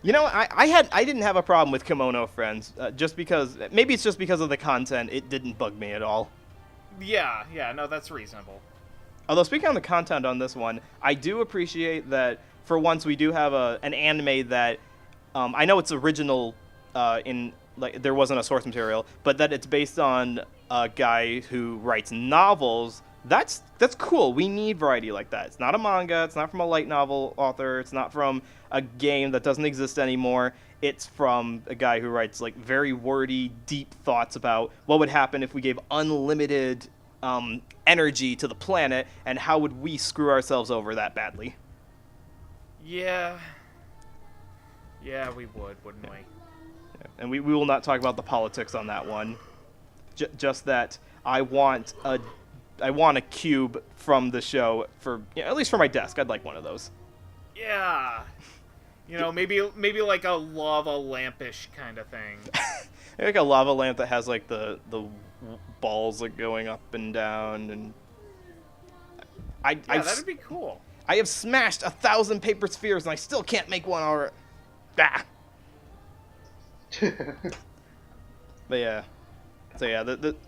You know, I didn't have a problem with Kimono Friends, just because, maybe it's just because of the content, it didn't bug me at all. Yeah, no, that's reasonable. Although, speaking on the content on this one, I do appreciate that, for once, we do have an anime that, I know it's original there wasn't a source material, but that it's based on a guy who writes novels. That's cool. We need variety like that. It's not a manga. It's not from a light novel author. It's not from a game that doesn't exist anymore. It's from a guy who writes, like, very wordy, deep thoughts about what would happen if we gave unlimited energy to the planet, and how would we screw ourselves over that badly. Yeah, we would, wouldn't we? Yeah. And we will not talk about the politics on that one. Just that I want a cube from the show at least for my desk. I'd like one of those. Yeah. Maybe like a lava lampish kind of thing. Like a lava lamp that has, like, the balls, like, going up and down, and that'd be cool. I have smashed 1,000 paper spheres and I still can't make one already. But yeah. So yeah,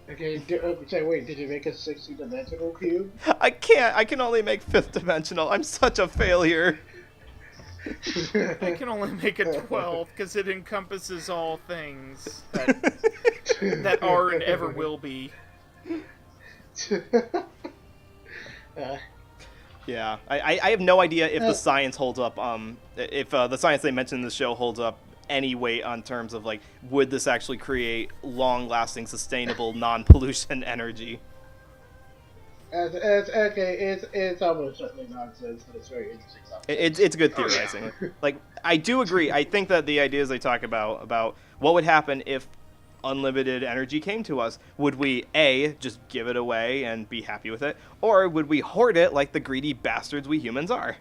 Okay, wait, did you make a 60-dimensional cube? I can't. I can only make 5th dimensional. I'm such a failure. I can only make it 12 because it encompasses all things that are and ever will be. Yeah, I have no idea if the science holds up. If the science they mentioned in the show holds up any weight on terms of, like, would this actually create long-lasting, sustainable, non-pollution energy? It's almost certainly nonsense, but it's very interesting. It's good theorizing. Like, I do agree. I think that the ideas they talk about what would happen if unlimited energy came to us, would we A, just give it away and be happy with it, or would we hoard it like the greedy bastards we humans are?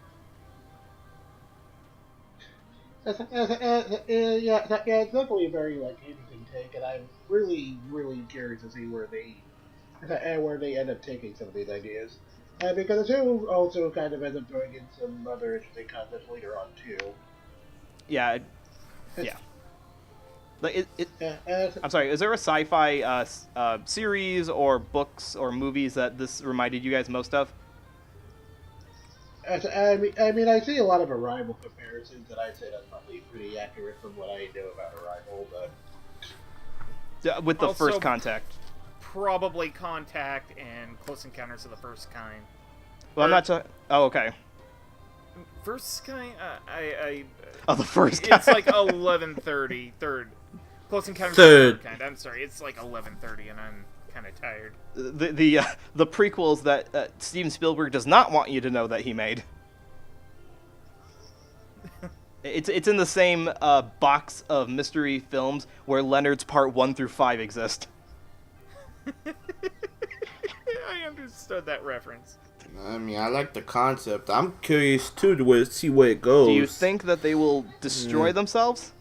It's definitely a very, like, interesting take, and I'm really, really curious to see where they end up taking some of these ideas. Because the show also kind of ends up throwing in some other interesting concepts later on, too. Yeah. Like, I'm sorry, is there a sci-fi series or books or movies that this reminded you guys most of? I see a lot of Arrival comparisons, and I'd say that's probably pretty accurate from what I know about Arrival, but... Yeah, with the Also, First Contact. Probably Contact and Close Encounters of the First Kind. Well, I'm not talking... Oh, okay. First Kind? Oh, the First Kind. It's like 11:30. Third. Close Encounters Third. of the Third Kind. I'm sorry, it's like 11:30 and I'm kind of tired. The prequels that Steven Spielberg does not want you to know that he made. It's in the same box of mystery films where Leonard's Part 1 through 5 exist. I understood that reference. I mean, I like the concept. I'm curious too to see where it goes. Do you think that they will destroy themselves?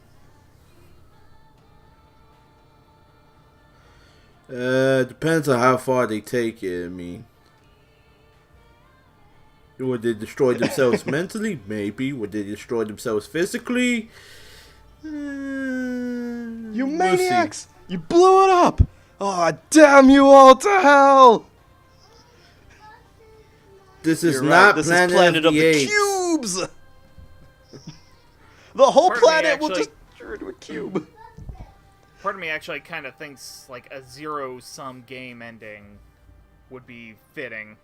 Depends on how far they take it. I mean, would they destroy themselves mentally? Maybe. Would they destroy themselves physically? You maniacs! You blew it up! Oh, damn you all to hell! This is You're not right. This Planet, is Planet of the FD8. Cubes! The whole Part of me planet will actually- just turn into a cube. Part of me actually kind of thinks like a zero-sum game ending would be fitting.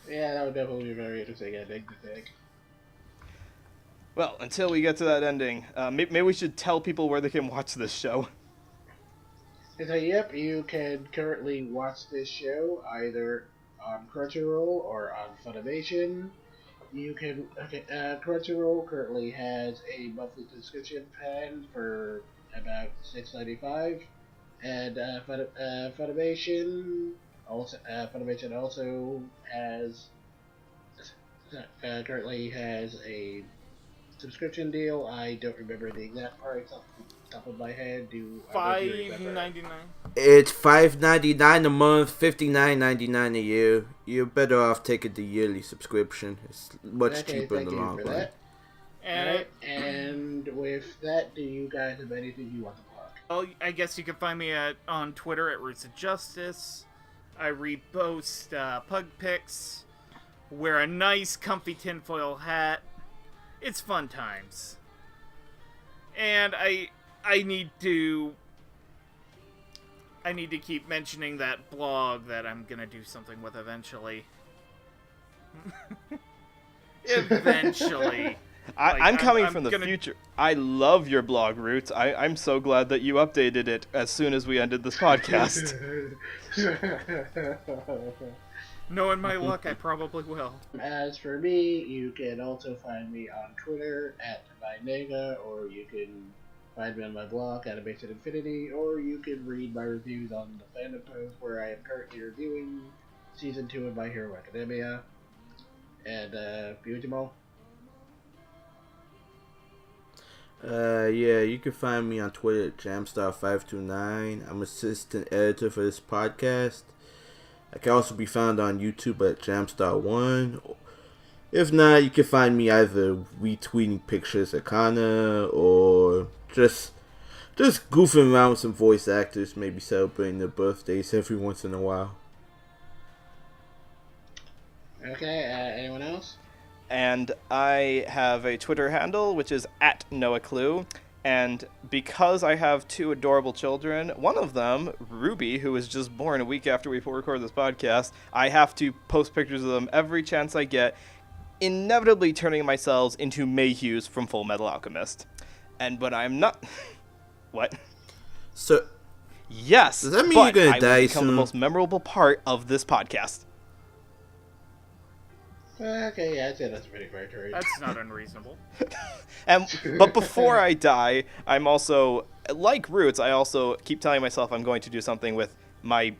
Yeah, that would definitely be a very interesting ending to think. Well, until we get to that ending, maybe we should tell people where they can watch this show. So, yep, you can currently watch this show either on Crunchyroll or on Funimation. You can Crunchyroll currently has a monthly subscription plan for about $6.95, and Funimation also has currently has a subscription deal. I don't remember the exact price off the top of my head. Do $5.99. It's $5.99 a month, $59.99 a year. You're better off taking the yearly subscription. It's much cheaper in the long run. And with that, do you guys have anything you want to plug? well, I guess you can find me on Twitter at Roots of Justice. I repost pug pics, wear a nice comfy tinfoil hat. It's fun times. And I need to keep mentioning that blog that I'm gonna do something with eventually. Eventually. I'm coming from the gonna... future. I love your blog, Roots. I'm so glad that you updated it as soon as we ended this podcast. Knowing my luck, I probably will. As for me, you can also find me on Twitter at MyNega, or you can find me on my blog, Animation Infinity, or you can read my reviews on the Fandom Post, where I am currently reviewing Season 2 of My Hero Academia. And, you, Jamal? Yeah, you can find me on Twitter at Jamstar529. I'm assistant editor for this podcast. I can also be found on YouTube at Jamstar1. If not, you can find me either retweeting pictures of Kana or just goofing around with some voice actors, maybe celebrating their birthdays every once in a while. Okay, anyone else? And I have a Twitter handle, which is at NoahClue. And because I have two adorable children, one of them, Ruby, who was just born a week after we recorded this podcast, I have to post pictures of them every chance I get, inevitably turning myself into Mayhews from Full Metal Alchemist. But I'm not... What? So, Yes, does that mean but you're gonna I die will become the soon? most memorable part of this podcast. Okay, yeah, I'd say that's a pretty fair trade. That's not unreasonable. But before I die, I'm also, like Roots, I also keep telling myself I'm going to do something with my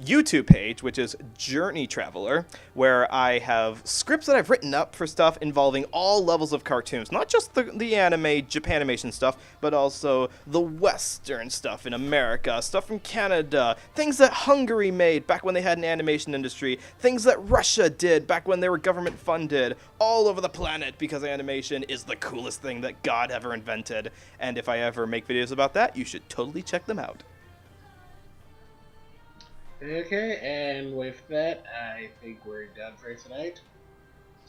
YouTube page, which is Journey Traveler, where I have scripts that I've written up for stuff involving all levels of cartoons. Not just the anime, Japanimation stuff, but also the Western stuff in America, stuff from Canada, things that Hungary made back when they had an animation industry, things that Russia did back when they were government funded, all over the planet, because animation is the coolest thing that God ever invented. And if I ever make videos about that, you should totally check them out. Okay, and with that, I think we're done for tonight.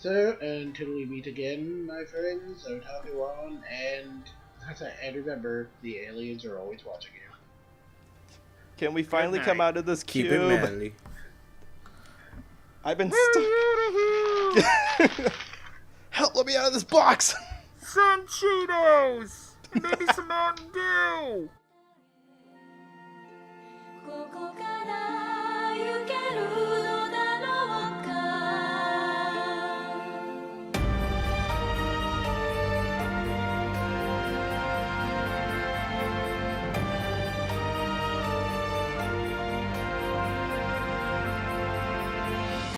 So, until we meet again, my friends, otaku on, and remember, the aliens are always watching you. Can we finally night. come out of this Keep cube? it manly. I've been stuck. Help, let me out of this box! Some Cheetos! Maybe some Mountain Dew! ここ